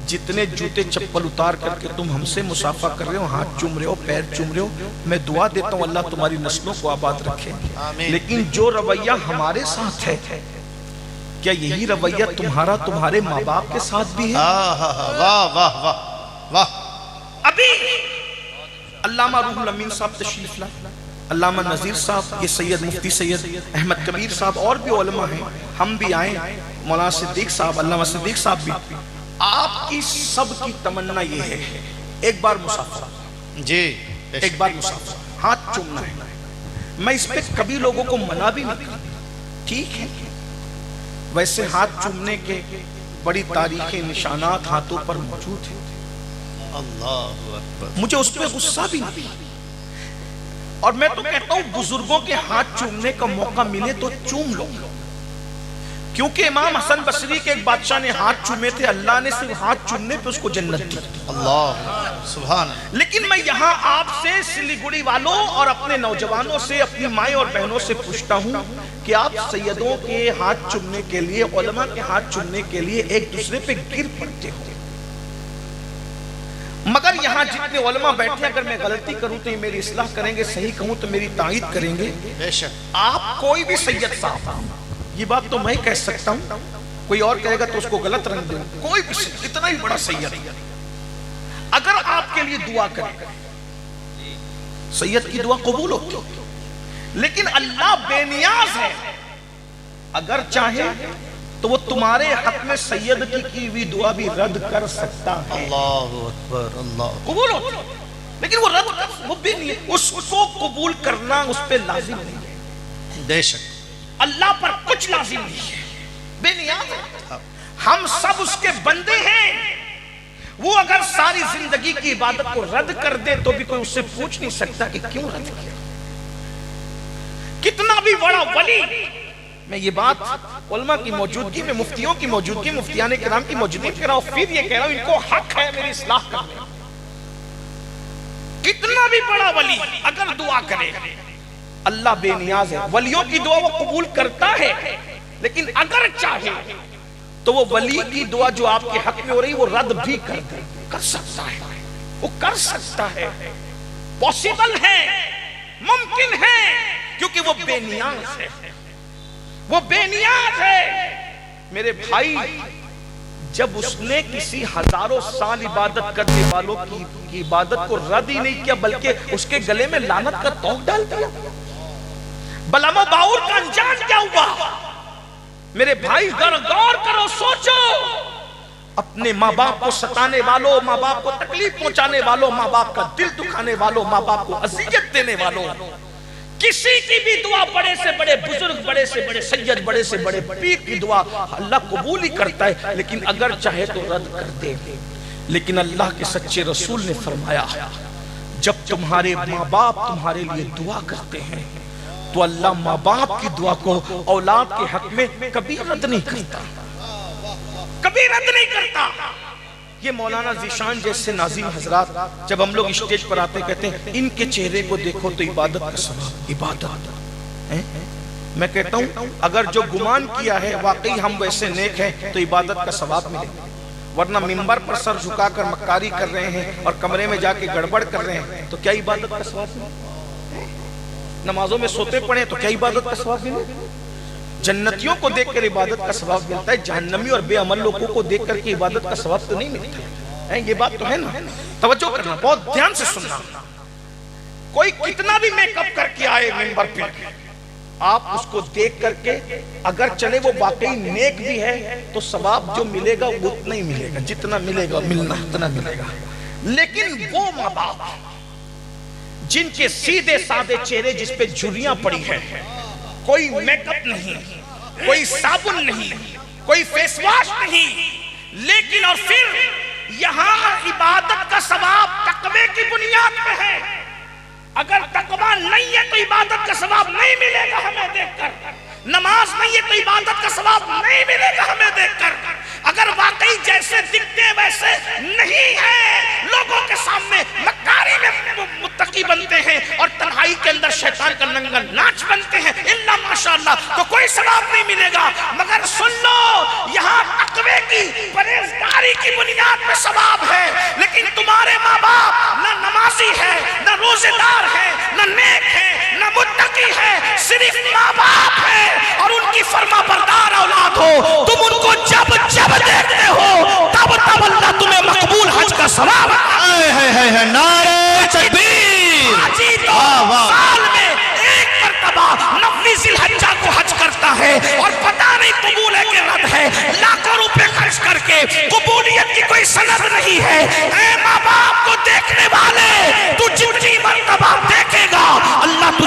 جتنے جوتے چپل اتار کر کے تم ہم سے مصافحہ کر رہے ہو، ہاتھ چوم رہے ہو، پیر چوم رہے ہو، میں دعا دیتا ہوں اللہ تمہاری نسلوں کو آباد رکھے، لیکن جو رویہ ہمارے ساتھ ہے کیا یہی رویہ تمہارا تمہارے ماں باپ کے ساتھ بھی ہے؟ واہ واہ واہ واہ۔ ابھی علامہ روح الامین صاحب تشریف لائے، علامہ نذیر صاحب، یہ سید مفتی سید احمد کبیر صاحب اور بھی علماء ہیں، ہم بھی آئیں، مولانا صدیق صاحب، علامہ صدیق صاحب بھی۔ آپ کی سب کی تمنا یہ ہے ایک بار مصافحہ، جی ایک بار مسافر ہاتھ چومنا ہے، میں اس پہ کبھی لوگوں کو منع بھی نہیں کرتا، ٹھیک ہے، ویسے ہاتھ چومنے کے بڑی تاریخی نشانات ہاتھوں پر موجود ہیں، اللہ اکبر، مجھے اس پہ غصہ بھی نہیں، اور میں تو کہتا ہوں بزرگوں کے ہاتھ چومنے کا موقع ملے تو چوم لو، کیونکہ امام حسن بصری کے ایک بادشاہ نے ہاتھ چومے تھے، اللہ نے صرف ہاتھ چومنے پہ اس کو جنت دی، اللہ سبحان اللہ۔ لیکن میں یہاں آپ سے سلیگوڑی والوں اور اپنے نوجوانوں سے، اپنی مائیں اور بہنوں سے پوچھتا ہوں کہ آپ سیدوں کے ہاتھ چومنے کے لیے، علماء کے ہاتھ چومنے کے لیے ایک دوسرے پہ گر پڑتے ہو، مگر یہاں جتنے علماء بیٹھے اگر میں غلطی کروں تو یہ میری اصلاح کریں گے، صحیح کہوں تو میری تائید کریں گے، بے شک، آپ کوئی بھی سید صاحب، یہ بات تو میں کہہ سکتا ہوں، کوئی اور کہے گا تو اس کو غلط رنگ دیں، کوئی بھی سید، اتنا ہی بڑا سید اگر آپ کے لیے دعا کرے، سید کی دعا قبول ہوتی، لیکن اللہ بے نیاز ہے، اگر چاہے تو وہ تمہارے حق میں سید کی ہوئی دعا بھی رد کر سکتا ہے، اللہ اکبر، اللہ قبول ہوتی، لیکن وہ رد کر، وہ بے نیاز، اس کو قبول کرنا اس پہ لازم نہیں ہے، بے شک، اللہ پر کچھ لازم نہیں ہے، بے نیاز ہے، ہم سب اس کے بندے ہیں، وہ اگر ساری زندگی کی عبادت کو رد کر دے تو بھی کوئی اس سے پوچھ نہیں سکتا کہ کیوں رد کیا، کتنا بھی بڑا ولی، میں یہ بات علماء کی موجودگی میں، مفتیوں کی موجودگی، مفتیان کرام کی موجودگی میں کہہ رہا ہوں، پھر یہ کہہ رہا ہوں ان کو حق ہے میری اصلاح کرنے، کتنا بھی بڑا ولی اگر دعا کرے اللہ بے نیاز ہے، ولیوں کی دعا وہ قبول کرتا ہے، لیکن اگر چاہے تو وہ ولی کی دعا جو آپ کے حق میں ہو رہی وہ رد بھی کر سکتا ہے، وہ کر سکتا ہے، پوسیبل ہے، ممکن ہے، کیونکہ وہ بے نیاز ہے، وہ بے نیاز ہے میرے بھائی، جب اس نے کسی ہزاروں سال عبادت کرنے والوں کی عبادت کو رد ہی نہیں کیا بلکہ اس کے گلے میں لعنت کا توق ڈال دیا، بلام و باور کا انجام کیا ہوا؟ میرے بھائی غور کرو، سوچو، اپنے ماں باپ کو ستانے والوں، ماں باپ کو تکلیف پہنچانے والوں، ماں باپ کا دل دکھانے والوں، ماں باپ کو اذیت دینے والوں، کسی کی بھی دعا، بڑے سے بڑے بزرگ، بڑے سے بڑے سید، بڑے سے بڑے پیر کی دعا اللہ قبول ہی کرتا ہے، لیکن اگر چاہے تو رد کر دے، لیکن اللہ کے سچے رسول نے فرمایا جب تمہارے ماں باپ تمہارے لیے دعا کرتے ہیں تو اللہ ماں باپ کی دعا کو اولاد کے حق میں کبھی رد نہیں کرتا، کبھی رد نہیں کرتا۔ یہ مولانا ذیشان جیسے ناظم حضرات جب ہم لوگ اسٹیج پر آتے کہتے ہیں ان کے چہرے کو دیکھو تو عبادت کا ثواب، عبادت، میں کہتا ہوں اگر جو گمان کیا ہے واقعی ہم ویسے نیک ہیں تو عبادت کا ثواب ملے گا، ورنہ منبر پر سر جھکا کر مکاری کر رہے ہیں اور کمرے میں جا کے گڑبڑ کر رہے ہیں تو کیا عبادت کا ثواب ملے؟ نمازوں میں سوتے پڑے تو کیا عبادت کا ثواب ملے؟ جنتیوں کو دیکھ کر عبادت کا ثواب ملتا ہے، جہنمی اور بے عمل لوگوں کو دیکھ کر کے عبادت کا ثواب تو نہیں ملتا ہے، یہ بات تو ہے نا، توجہ کرنا، بہت دھیان سے سننا، کوئی کتنا بھی میک اپ کر کے آئے منبر پہ، آپ اس کو دیکھ کر کے اگر چلے وہ واقعی نیک بھی ہے تو ثواب جو ملے گا وہ اتنا ہی ملے گا، جتنا ملے گا ملنا اتنا ملے گا، لیکن وہ ماں باپ جن کے سیدھے سادے چہرے جس پہ جھریاں پڑی ہیں، کوئی میک اپ نہیں، کوئی صابن نہیں، کوئی فیس واش نہیں، لیکن اور پھر یہاں عبادت کا ثواب تقوی کی بنیاد پہ ہے، اگر تقوی نہیں ہے تو عبادت کا ثواب نہیں ملے گا ہمیں دیکھ کر، نماز نہیں ہے تو عبادت کا ثواب نہیں ملے گا ہمیں دیکھ کر، اگر واقعی جیسے دکھتے ویسے نہیں ہے، لوگوں کے سامنے مکاری میں متقی بنتے ہیں اور تنہائی کے اندر شیطان کا ننگا ناچ بنتے ہیں، الا ماشاءاللہ تو کوئی ثواب نہیں ملے گا، مگر سن لو یہاں تقوی کی پرہیزگاری کی بنیاد پہ ثواب ہے، لیکن تمہارے ماں باپ نہ نمازی ہے، نہ روزے دار ہے، نہ نیک ہے، نہ متقی ہے، صرف ماں باپ ہے اور ان کی فرما بردار اولاد ہو، تم ان کو جب دیکھتے ہو تب اللہ تمہیں مقبول حج کا ثواب ہے، نعرہ تکبیر، حاجی تو سال میں ایک مرتبہ 90 ذی الحجہ کو حج کرتا ہے اور پتہ نہیں قبول ہے کہ رد ہے، لاکھوں روپے خرچ کر کے قبولیت کی کوئی سند نہیں ہے، اے ماں باپ کو دیکھنے والے تو جتنی مرتبہ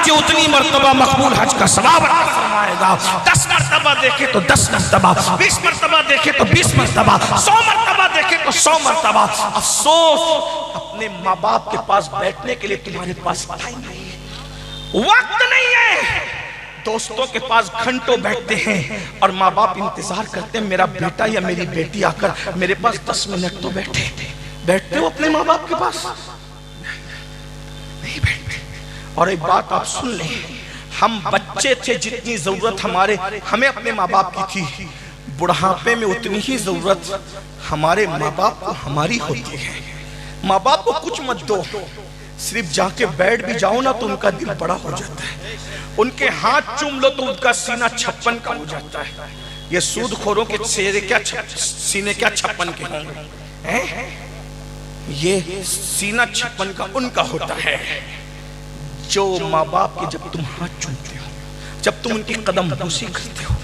تجھے اتنی مرتبہ مقبول حج کا ثواب عطا فرمائے گا. 10 مرتبہ دیکھے تو 10 مرتبہ, 20 مرتبہ دیکھے تو 20 مرتبہ, 100 مرتبہ دیکھے تو 100 مرتبہ. افسوس اپنے ماں باپ کے پاس بیٹھنے کے لیے تمہارے پاس ٹائم نہیں ہے, وقت نہیں ہے. دوستوں کے پاس گھنٹوں بیٹھتے ہیں اور ماں باپ انتظار کرتے ہیں میرا بیٹا یا میری بیٹی آ کر میرے پاس 10 منٹ تو بیٹھے. بیٹھتے ہو اپنے ماں باپ کے پاس؟ نہیں بیٹھتے. اور ایک بات آپ سن لیں, ہم بچے تھے جتنی ضرورت ہمیں اپنے ماں باپ کی تھی, بڑھاپے میں اتنی ہی ضرورت ہمارے ماں باپ کو ہماری ہوتی ہے. ماں باپ کو کچھ مت دو, صرف جا کے بیٹھ بھی جاؤ نا تو ان کا دل بڑا ہو جاتا ہے. ان کے ہاتھ چوم لو تو ان کا سینہ 56 کا ہو جاتا ہے. یہ سود خوروں کے سینے کیا 56 کے ہوں گے؟ یہ سینہ 56 کا ان کا ہوتا ہے. جو ماں باپ کے جب تم ہاتھ چومتے ہو, جب تم ان کی قدم بوسی کرتے ہو.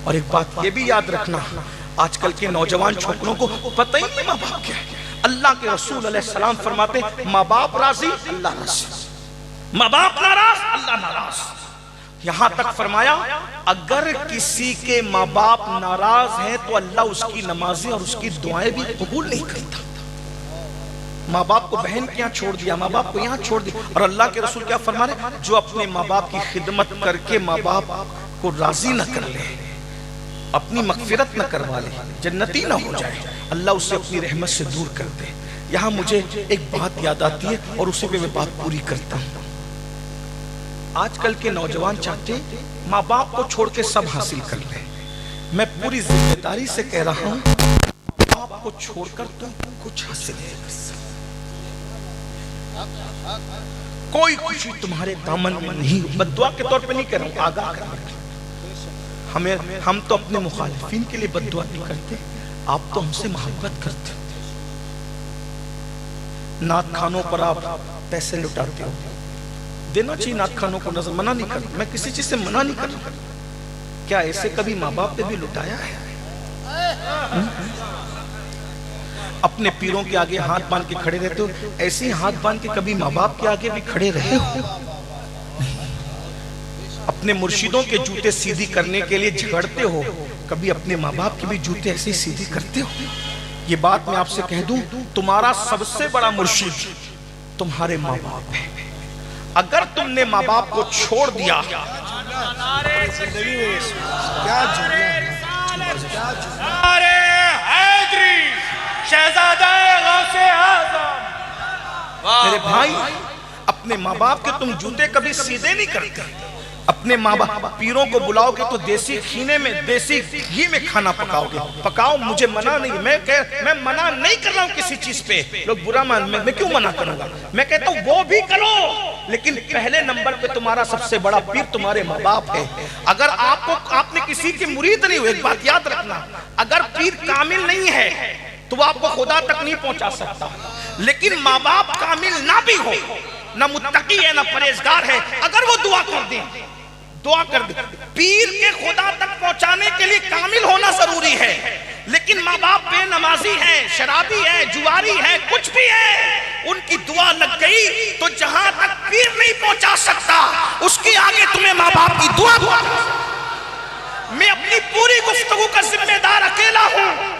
اور ایک بات یہ بھی یاد رکھنا, آج کل کے نوجوان چھوکروں کو پتہ ہی نہیں ماں باپ کیا ہے. اللہ کے رسول علیہ السلام فرماتے ماں باپ راضی اللہ راضی, ماں باپ ناراض اللہ ناراض. یہاں تک فرمایا اگر کسی کے ماں باپ ناراض ہیں تو اللہ اس کی نمازیں اور اس کی دعائیں بھی قبول نہیں کرتا. ماں باپ کو بہن کے یہاں چھوڑ دیا, ماں باپ کو یہاں چھوڑ دیا. اور اللہ کے رسول کیا فرما رہے, جو اپنے ماں باپ کی خدمت کر کے ماں باپ کو راضی نہ کر لے, اپنی مغفرت نہ کروا لے, جنتی نہ ہو جائے, اللہ اسے اپنی رحمت سے دور کر دے. یہاں مجھے ایک بات یاد آتی ہے اور اسے پہ میں بات پوری کرتا ہوں. آج کل کے نوجوان چاہتے ماں باپ کو چھوڑ کے سب حاصل کر لیں. میں پوری ذمہ داری سے کہہ رہا ہوں ماں باپ کو چھوڑ کر تم کچھ حاصل نہیں کر سکتے. کوئی خوشی تمہارے دامن میں نہیں. بددعا کے طور پہ نہیں کہہ رہا ہوں, آگاہ کر رہا ہوں. ہم تو اپنے مخالفین کے لیے بددعا نہیں کرتے, آپ تو ہم سے محبت کرتے. نعت خانوں پر آپ پیسے لٹاتے ہو, دینا چاہیے نعت خانوں کو نظر, منع نہیں کرتا, میں کسی چیز سے منع نہیں کرتا. کیا ایسے کبھی ماں باپ پہ بھی لٹایا ہے؟ اپنے پیروں کے آگے ہاتھ باندھ کے کھڑے رہتے ہو, ایسے ہی ہاتھ باندھ کے کبھی ماں باپ کے آگے بھی کھڑے رہے ہو؟ اپنے مرشدوں کے جوتے سیدھی کرنے کے لیے جھگڑتے ہو, کبھی اپنے ماں باپ کے بھی جوتے ایسے ہی سیدھی کرتے ہو؟ یہ بات میں آپ سے کہہ دوں, تمہارا سب سے بڑا مرشد تمہارے ماں باپ ہے. اگر تم نے ماں باپ کو چھوڑ دیا, میرے بھائی اپنے ماں باپ کے تم جوتے کبھی سیدھے نہیں کرتے. اپنے ماں باپ پیروں کو بلاؤ گے تو دیسی کھینے میں دیسی گھی میں کھانا پکاؤ گے. پکاؤ, مجھے منع نہیں, میں منع نہیں کر رہا ہوں کسی چیز پہ. لوگ برا مان, میں کیوں منع کروں گا؟ میں کہتا ہوں وہ بھی کرو, لیکن پہلے نمبر پہ تمہارا سب سے بڑا پیر تمہارے ماں باپ ہے. اگر آپ نے کسی کی مرید نہیں ہو, ایک بات یاد رکھنا, اگر پیر کامل نہیں ہے تو وہ آپ کو خدا تک نہیں پہنچا سکتا. لیکن ماں باپ کامل نہ بھی ہو, نہ متقی ہے نہ پرہیزگار ہے, اگر وہ دعا کر دیں, دعا کر دیں, پیر کے خدا تک پہنچانے کے لیے کامل ہونا ضروری ہے. لیکن ماں باپ بے نمازی ہیں, شرابی ہیں, جواری ہیں, کچھ بھی ہے, ان کی دعا لگ گئی تو جہاں تک پیر نہیں پہنچا سکتا اس کی آگے تمہیں ماں باپ کی دعا پہنچا. میں اپنی پوری گفتگو کا ذمہ دار اکیلا ہوں,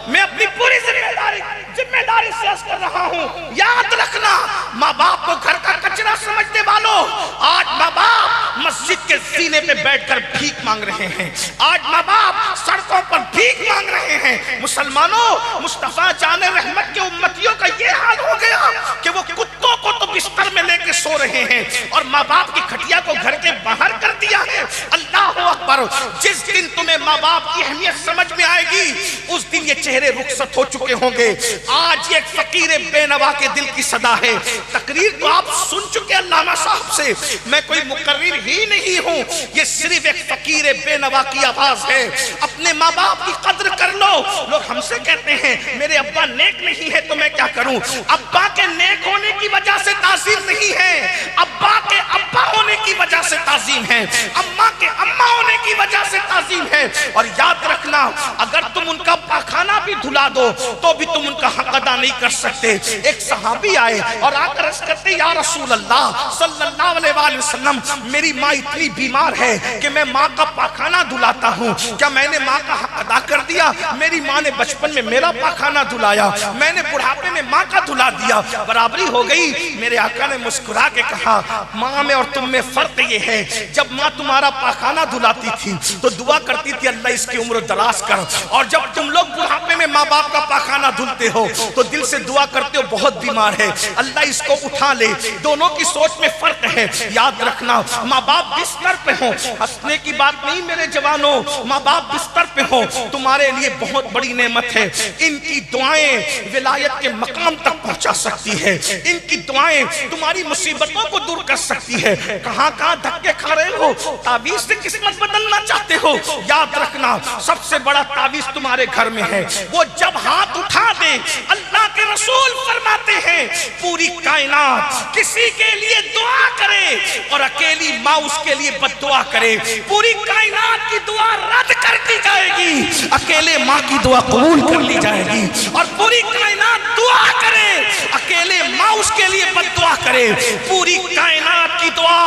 میں اپنی پوری ذمہ داری سے عرض کر رہا ہوں. یاد رکھنا, ماں باپ کو گھر کا کچرا سمجھنے والوں, آج ماں باپ مسجد کے سینے پہ بیٹھ کر بھیک مانگ رہے ہیں. آج ماں باپ سڑکوں پر بھیک مانگ رہے ہیں. مسلمانوں, مصطفیٰ جان رحمت کے امتیوں کا یہ حال ہو گیا کہ وہ کتوں کو تو بستر میں لے کے سو رہے ہیں اور ماں باپ کی کھٹیا کو گھر کے باہر کر دیا ہے. اللہ اکبر, جس دن تمہیں ماں باپ کی اہمیت سمجھ میں آئے گی اس دن یہ چہرے رخصت ہو چکے ہوں گے. آج یہ ایک فقیر بے نوا کے دل کی صدا ہے. تقریر تو آپ سن چکے علامہ صاحب سے, میں کوئی مقرر ہی نہیں ہوں, یہ صرف ایک فقیر بے نوا کی آواز ہے. اپنے ماں باپ کی قدر کر لو. لوگ ہم سے کہتے ہیں میرے ابا نیک نہیں ہے تو میں کیا کروں. ابا کے نیک ہونے کی وجہ سے تعظیم نہیں ہے, ابا کے ابا ہونے کی وجہ سے تعظیم ہے, اماں کے اماں ہونے کی وجہ سے تعظیم ہے. اور یاد رکھنا, اگر تم ان کا پاخانہ بھی دھلا دو تو بھی تم ان کا حق ادا ادا نہیں کر سکتے. ایک صحابی آئے اور آ کر عرض کرتے یا رسول اللہ صلی اللہ علیہ وآلہ وسلم میری ماں اتنی بیمار ہے کہ میں ماں کا پاخانہ دھلاتا ہوں, کیا میں نے ماں کا حق ادا کر دیا؟ میری ماں نے بچپن میں میرا پاخانہ دھلایا, میں نے بڑھاپے میں ماں کا دھلا دیا, برابری ہو گئی. میرے آقا نے مسکرا کے کہا ماں میں اور تم میں فرق یہ ہے, جب ماں تمہارا پاخانہ دھلاتی تھی تو دعا کرتی تھی اللہ اس کی عمر دراز کر, اور جب تم لوگ بڑھاپے میں ماں باپ کا پاخانہ دھلتے ہو تو دل سے دعا کرتے ہو بہت بیمار ہے اللہ اس کو اٹھا لے. دونوں کی سوچ میں فرق ہے. یاد رکھنا ماں باپ بستر پہ ہوں, ہنسنے کی بات نہیں میرے جوانوں, ماں باپ بستر پہ ہوں تمہارے لیے بہت بڑی نعمت ہے. ان کی دعائیں ولایت کے مقام تک پہنچا سکتی ہے, ان کی دعائیں تمہاری مصیبتوں کو دور کر سکتی ہے. کہاں کہاں دھکے کھا رہے ہو, تعویذ سے قسمت بدلنا چاہتے ہو, یاد رکھنا سب سے بڑا تعویذ تمہارے گھر میں ہے. وہ جب ہاتھ اٹھا دے, اللہ کے رسول فرماتے ہیں پوری کائنات کسی کے لیے دعا کرے اور اکیلی ماں اس کے لیے بد دعا کرے, پوری کائنات کی دعا رد کر دی جائے گی, اکیلے ماں کی دعا قبول کر لی جائے گی. اور پوری کائنات دعا کرے, اکیلے ماں اس کے لیے بد دعا کرے, پوری کائنات کی دعا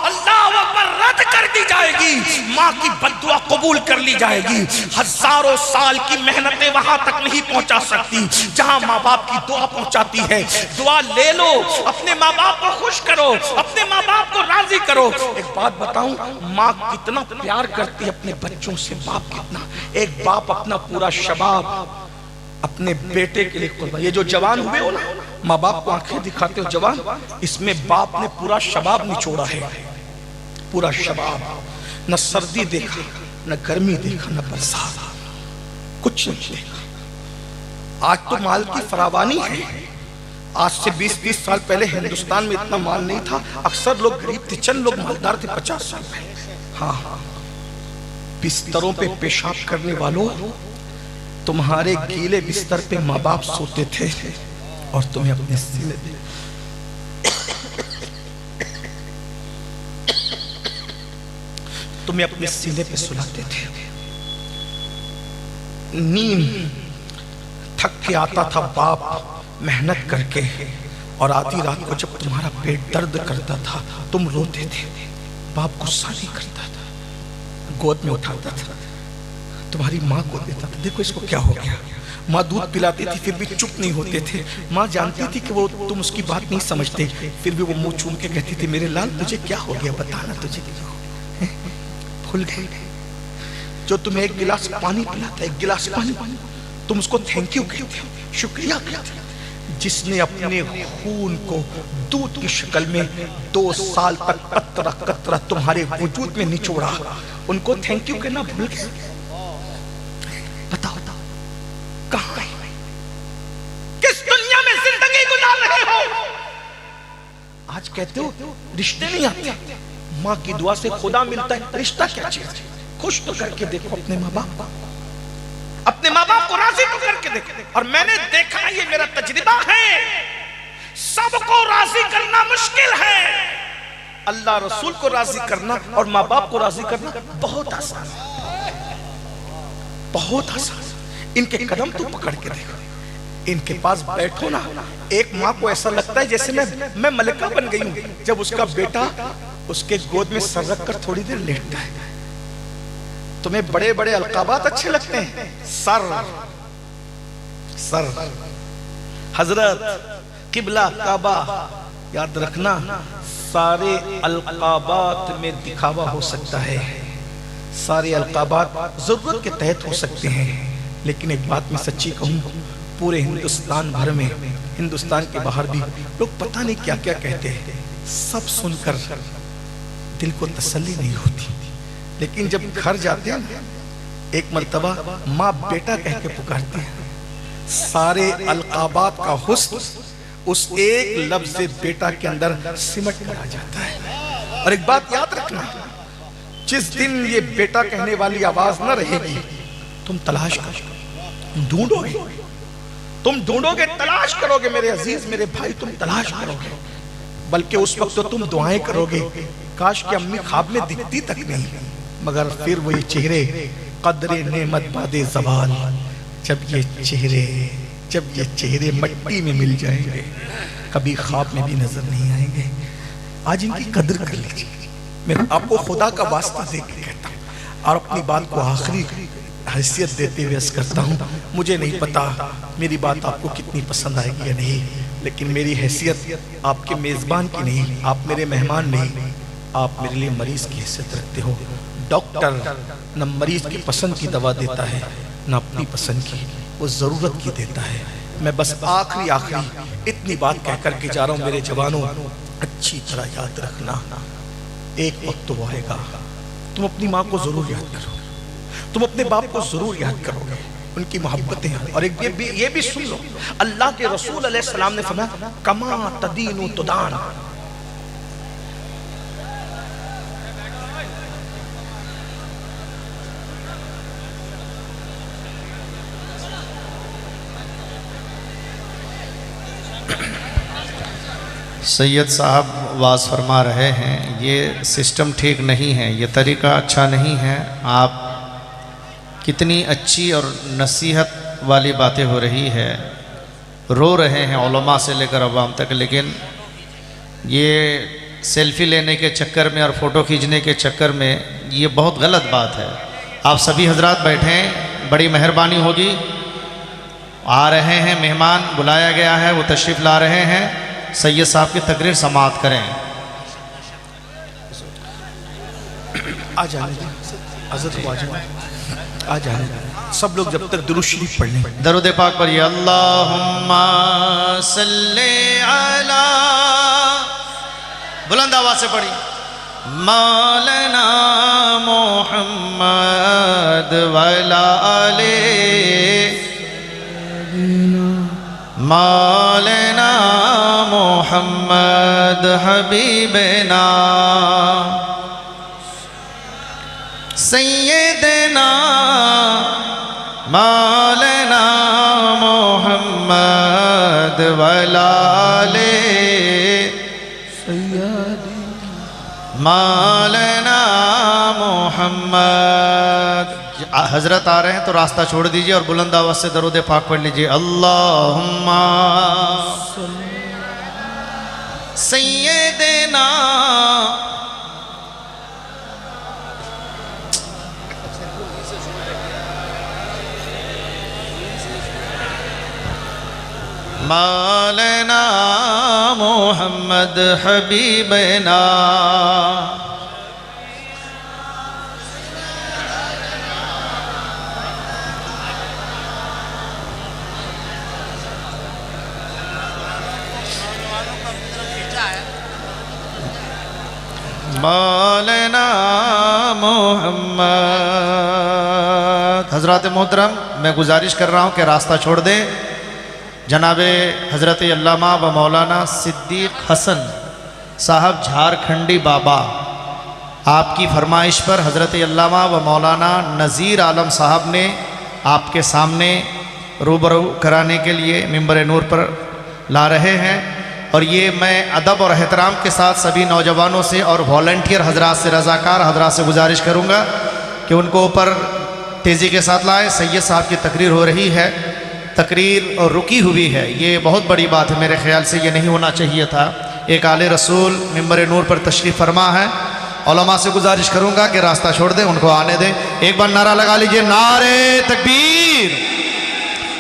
اللہ اکبر رد کر دی جائے گی, ماں کی بد دعا قبول کر لی جائے گی. ہزاروں سال کی محنتیں وہاں تک نہیں پہنچا سکتی جہاں ماں باپ کی دعا پہنچاتی ہے. دعا لے لو, اپنے ماں باپ کو خوش کرو, اپنے ماں باپ کو راضی کرو. ایک بات بتاؤں, ماں کتنا پیار کرتی ہے اپنے بچوں سے, باپ کتنا. ایک باپ اپنا پورا شباب اپنے بیٹے کے لیے قربان. یہ جو جوان ہوئے ہو نا, ماں باپ کو آنکھیں دکھاتے ہو جوان, اس میں باپ نے پورا شباب نچوڑا ہے, پورا شباب. نہ سردی دیکھا, نہ گرمی دیکھا, نہ برسات, کچھ نہیں دیکھا. آج تو مال کی فراوانی ہے, آج سے 20-30 سال پہلے ہندوستان میں اتنا مال نہیں تھا. اکثر لوگ غریب تھے, چند لوگ مالدار تھے 50 سال پہلے. ہاں بستروں پہ پیشاب کرنے والوں, تمہارے گیلے بستر پہ ماں باپ سوتے تھے اور تمہیں اپنے سینے دے تمہیں اپنے سینے پہ سلاتے تھے. نیند تھک کے آتا تھا باپ محنت کر کے, اور آدھی رات کو جب تمہارا پیٹ درد کرتا تھا تم روتے تھے, باپ غصہ نہیں کرتا تھا, گود میں اٹھاتا تھا, تمہاری ماں کو دیتا تھا. دیکھو اس کو کیا ہو گیا. ماں دودھ پلاتی تھی پھر بھی چپ نہیں ہوتے تھے. ماں جانتی تھی کہ وہ تم اس کی بات نہیں سمجھتے, پھر بھی وہ منہ چوم کے کہتی تھی میرے لال تجھے کیا ہو گیا, بتانا تجھے کیا ہو گیا. بھول گئے جو تمہیں ایک گلاس پانی پلاتا ہے, ایک گلاس پانی, تم اس کو تھینک یو کہتے ہو, شکریہ کہتے ہو. جس نے اپنے خون کو دودھ کی شکل میں 2 سال تک قطرہ قطرہ تمہارے وجود میں نچوڑا, ان کو تھینک یو کہنا بھول گئے. بتاؤ کہاں ہے, کس دنیا میں زندگی گزار رہے ہو. آج کہتے ہو رشتے نہیں آتے, ماں کی دعا سے خدا ملتا ہے. رشتہ کیا چیز ہے, خوش تو کر کے دیکھو اپنے ماں باپ, اپنے ماں باپ کو راضی تو کر کے دیکھو. اور میں نے دیکھا, یہ میرا تجربہ ہے, سب کو راضی کرنا مشکل ہے, اللہ رسول کو راضی کرنا اور ماں باپ کو راضی کرنا بہت آسان ہے, بہت آسان. ان کے قدم تو پکڑ کے دیکھو, ان کے پاس بیٹھو نا, ایک ماں کو ایسا لگتا ہے جیسے میں ملکہ بن گئی ہوں جب اس کا بیٹا اس کے گود میں سر رکھ کر تھوڑی دیر لیٹتا ہے. تمہیں بڑے بڑے القابات اچھے لگتے ہیں, سر سر, حضرت, قبلہ, کعبہ. یاد رکھنا سارے القابات میں دکھاوا ہو سکتا ہے, سارے القابات ضرورت کے تحت ہو سکتے ہیں, لیکن ایک بات میں سچی کہوں, پورے ہندوستان بھر میں, ہندوستان کے باہر بھی لوگ پتہ نہیں کیا کیا کہتے ہیں. سب سن کر دل کو تسلی نہیں ہوتی, لیکن جب گھر جاتے ہیں ایک مرتبہ ماں بیٹا کہہ کے پکارتے ہیں, سارے القابات کا حسن اس ایک لفظ بیٹا کے اندر سمٹ کر آ جاتا ہے. اور ایک بات یاد رکھنا, جس دن یہ بیٹا کہنے والی آواز نہ رہے گی, تم تلاش کرو, ڈھونڈو گے, تم ڈھونڈو گے, تلاش کرو گے میرے عزیز, میرے بھائی, تم تلاش کرو گے. بلکہ اس وقت تو تم دعائیں کرو گے, کاش کہ امی خواب میں دکھتی تک نہیں, مگر پھر وہی چہرے قدر نعمت بعد زوال, جب یہ چہرے جب یہ چہرے مٹی میں مل جائیں گے کبھی خواب میں بھی نظر نہیں آئیں گے. آج ان کی قدر کر لیجیے. میں آپ کو خدا کا واسطہ دے کے کہتا ہوں اور اپنی بات کو آخری حیثیت دیتے ہوئے عرض کرتا ہوں, مجھے نہیں پتا میری بات آپ کو کتنی پسند آئے گی یا نہیں, لیکن میری حیثیت آپ کے میزبان کی نہیں, آپ میرے مہمان نہیں, آپ میرے لیے مریض کی حیثیت رکھتے ہو. ڈاکٹر نہ مریض کی پسند کی دوا دیتا ہے نہ اپنی پسند کی, وہ ضرورت کی دیتا ہے. میں بس آخری اتنی بات کہہ کر کے جا رہا ہوں. میرے جوانوں, اچھی طرح یاد رکھنا, ایک وقت تو وہ آئے گا تم اپنی ماں کو ضرور یاد کرو, تم اپنے باپ کو ضرور یاد کرو گے, ان کی محبتیں ہیں. اور یہ بھی سن لو, اللہ کے رسول علیہ السلام نے فرمایا کما تدین تدان. سید صاحب واز فرما رہے ہیں یہ سسٹم ٹھیک نہیں ہے, یہ طریقہ اچھا نہیں ہے. آپ کتنی اچھی اور نصیحت والی باتیں ہو رہی ہے, رو رہے ہیں علماء سے لے کر عوام تک, لیکن یہ سیلفی لینے کے چکر میں اور فوٹو کھینچنے کے چکر میں یہ بہت غلط بات ہے. آپ سبھی حضرات بیٹھیں, بڑی مہربانی ہوگی. آ رہے ہیں مہمان, بلایا گیا ہے, وہ تشریف لا رہے ہیں. سید صاحب کی تقریر سماعت کریں. آ جائیں حضرت, آ جائیں سب لوگ جب تک درود شریف پڑھ لیں. درود پاک پڑھیے. اللہم صلی علی, بلند آواز سے پڑھی, مولانا محمد وعلی آلہ, مولانا محمد حبیبنا, سیدنا مولانا محمد وعلی آلہ, مولانا محمد. حضرت آ رہے ہیں تو راستہ چھوڑ دیجئے اور بلند آواز سے درود پاک پڑھ لیجئے. اللہم سیدنا مولانا محمد حبیبنا, مولانا محمد. حضرات محترم, میں گزارش کر رہا ہوں کہ راستہ چھوڑ دیں. جناب حضرت علامہ و مولانا صدیق حسن صاحب جھارکھنڈی بابا, آپ کی فرمائش پر حضرت علامہ و مولانا نذیر عالم صاحب نے آپ کے سامنے روبرو کرانے کے لیے ممبر نور پر لا رہے ہیں. اور یہ میں ادب اور احترام کے ساتھ سبھی نوجوانوں سے اور والنٹیئر حضرات سے, رضاکار حضرات سے گزارش کروں گا کہ ان کو اوپر تیزی کے ساتھ لائیں. سید صاحب کی تقریر ہو رہی ہے, تقریر اور رکی ہوئی ہے, یہ بہت بڑی بات ہے. میرے خیال سے یہ نہیں ہونا چاہیے تھا. ایک آل رسول ممبر نور پر تشریف فرما ہے. علماء سے گزارش کروں گا کہ راستہ چھوڑ دیں, ان کو آنے دیں. ایک بار نعرہ لگا لیجئے, نعرہ تکبیر.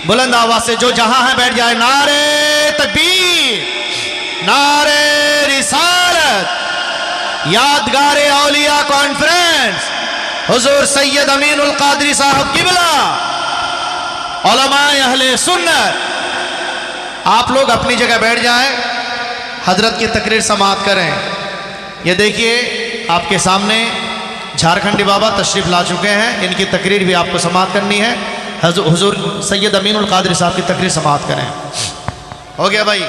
بلند آواز سے جو جہاں ہے بیٹھ جائے. نعرہ تکبیر, نعرہ رسالت. یادگار اولیاء کانفرنس حضور سید امین القادری صاحب قبلہ, علماء اہل سنت, آپ لوگ اپنی جگہ بیٹھ جائیں, حضرت کی تقریر سماعت کریں. یہ دیکھیے آپ کے سامنے جھارکھنڈی بابا تشریف لا چکے ہیں, ان کی تقریر بھی آپ کو سماعت کرنی ہے. حضور سید امین القادری صاحب کی تقریر سماعت کریں. ہو گیا بھائی,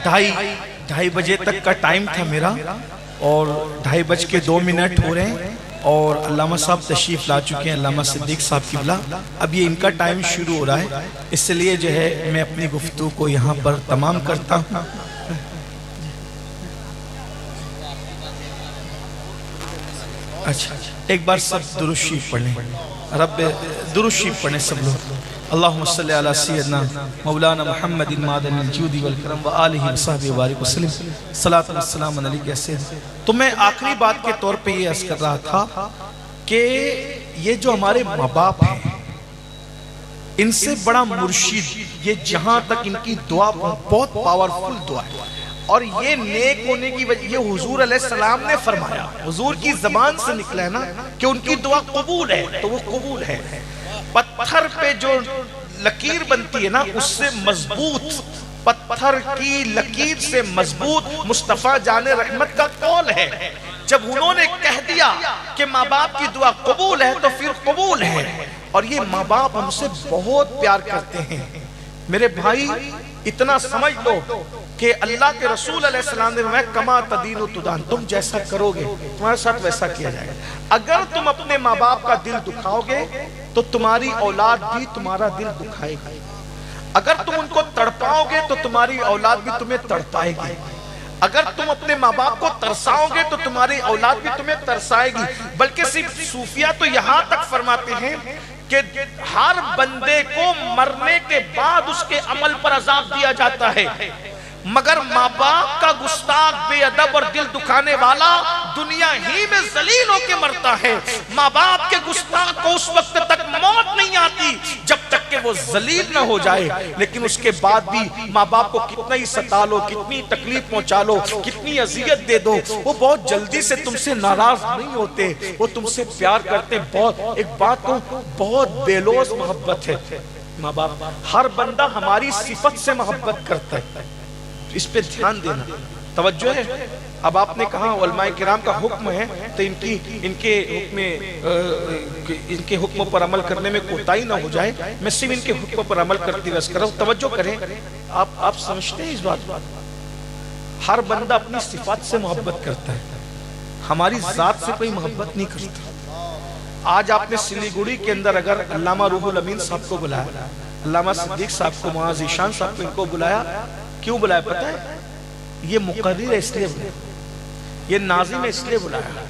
ڈھائی بجے تک کا ٹائم تھا میرا, اور 2:02 ہو رہے ہیں, اور علامہ صاحب تشریف لا چکے ہیں, علامہ صدیق صاحب قبلہ. اب یہ ان کا ٹائم شروع ہو رہا ہے, اس لیے جو ہے میں اپنی گفتگو کو یہاں پر تمام کرتا ہوں. اچھا, ایک بار سب درود شریف پڑھ لیں. رب درود شریف پڑھیں سب لوگ. اللہم صلی علی سیدنا مولانا محمد مادن الجود والکرم وآلہ وصحبہ وبارک وسلم صلاۃ والسلام علیہ سید. تو میں آخری بات کے طور پہ یہ عرض کر رہا تھا کہ یہ جو ہمارے ماں باپ ہیں ان سے بڑا مرشد یہ جہاں تک ان کی دعا بہت پاورفل دعا ہے، اور یہ نیک ہونے کی وجہ یہ حضور علیہ السلام نے فرمایا، حضور کی زبان سے نکلا ہے نا کہ ان کی دعا قبول ہے، تو وہ قبول ہے. پتھر پہ جو لکیر بنتی ہے نا اس سے مضبوط، پتھر کی لکیر سے مضبوط مصطفیٰ جان رحمت کا قول ہے. جب انہوں نے کہہ دیا کہ ماں باپ کی دعا قبول ہے تو پھر قبول ہے. اور یہ ماں باپ ہم سے بہت پیار کرتے ہیں. میرے بھائی اتنا سمجھ لو کہ اللہ کے رسول علیہ السلام نے فرمایا کما تدین و تدان، تم جیسا کرو گے تمہارے ساتھ ویسا کیا جائے گا. اگر تم اپنے ماں باپ کا دل دکھاؤ گے تو تمہاری اولاد بھی تمہارا دل دکھائے گی. اگر تم ان کو تڑپاؤ گے تو تمہاری اولاد بھی تمہیں تڑپائے گی. اگر تم اپنے ماں باپ کو ترساؤ گے تو تمہاری اولاد بھی تمہیں ترسائے گی. بلکہ صرف صوفیہ تو یہاں تک فرماتے ہیں کہ ہر بندے کو مرنے کے بعد اس کے عمل پر عذاب دیا جاتا ہے، مگر ماں باپ کا گستاخ بے ادب اور دل دکھانے والا دنیا ہی میں ذلیل ہو کے مرتا ہے. ماں باپ کے گستاخ کو اس وقت تک موت نہیں آتی جب تک کہ وہ ذلیل نہ ہو جائے، لیکن اس کے بعد بھی ماں باپ کو کتنا ہی ستا لو، کتنی تکلیف پہنچا لو، کتنی اذیت دے دو، وہ بہت جلدی سے تم سے ناراض نہیں ہوتے، وہ تم سے پیار کرتے. بہت ایک بات کو بہت بے لوث محبت ہے ماں باپ. ہر بندہ ہماری صفت سے محبت کرتا ہے، اس پہ دھیان دینا. توجہ ہے. اب آپ نے کہا علماء کرام کا حکم ہے تو ان کے حکموں پر عمل کرنے میں کوتاہی نہ ہو جائے. میں صرف ان کے حکموں پر عمل کرتی رس کر رہا ہوں. توجہ کریں. آپ سمجھتے ہیں اس بات؟ ہر بندہ اپنی صفات سے محبت کرتا ہے، ہماری ذات سے کوئی محبت نہیں کرتا. آج آپ نے سلیگوڑی کے اندر اگر علامہ روح الامین صاحب کو بلایا، علامہ صدیق صاحب کو، معاذ ذیشان صاحب کو، ان کو بلایا، کیوں بلایا پتہ ہے؟ یہ مقرر ہے اس لیے بلایا، یہ ناظم ہے اس لیے بلایا،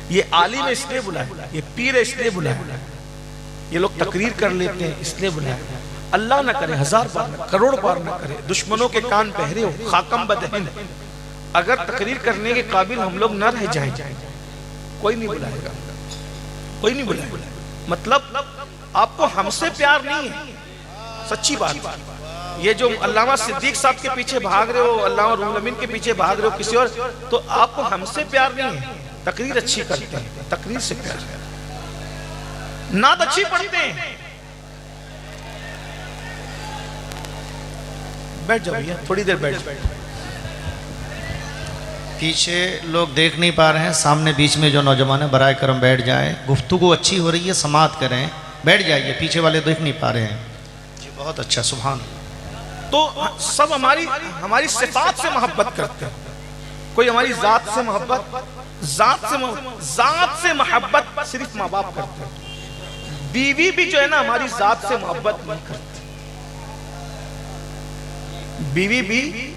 یہ عالم ہے اس لیے بلایا، یہ پیر ہے اس لیے بلایا، یہ لوگ تقریر کر لیتے ہیں اس لیے بلایا. اللہ نہ کرے، ہزار بار نہ، کروڑ بار نہ کرے، دشمنوں کے کان بہرے ہو، خاکم بدہن، اگر تقریر کرنے کے قابل ہم لوگ نہ رہ جائیں کوئی نہیں بلائے گا، کوئی نہیں بلائے گا. مطلب آپ کو ہم سے پیار نہیں ہے، سچی بات. یہ جو علامہ صدیق صاحب کے پیچھے بھاگ رہے ہو، علامہ روح الامین کے پیچھے بھاگ رہے ہو کسی اور، تو آپ کو ہم سے پیار نہیں ہے. تقریر اچھی کرتے ہیں، تقریر سے پیار ہے. نعت اچھی پڑھتے ہیں. بیٹھ جاؤ بھیا، تھوڑی دیر بیٹھ جاؤ. پیچھے لوگ دیکھ نہیں پا رہے ہیں، سامنے بیچ میں جو نوجوان ہیں برائے کرم بیٹھ جائیں. گفتگو اچھی ہو رہی ہے، سماعت کریں، بیٹھ جائیے. پیچھے والے دیکھ نہیں پا رہے ہیں. جی بہت اچھا، سبحان. تو سب ہماری صفات سے محبت کرتے ہیں. کوئی ہماری ذات سے محبت، ذات سے محبت صرف ماں باپ کرتے ہیں. بیوی بھی جو ہے نا ہماری ذات سے محبت نہیں کرتی. بیوی بھی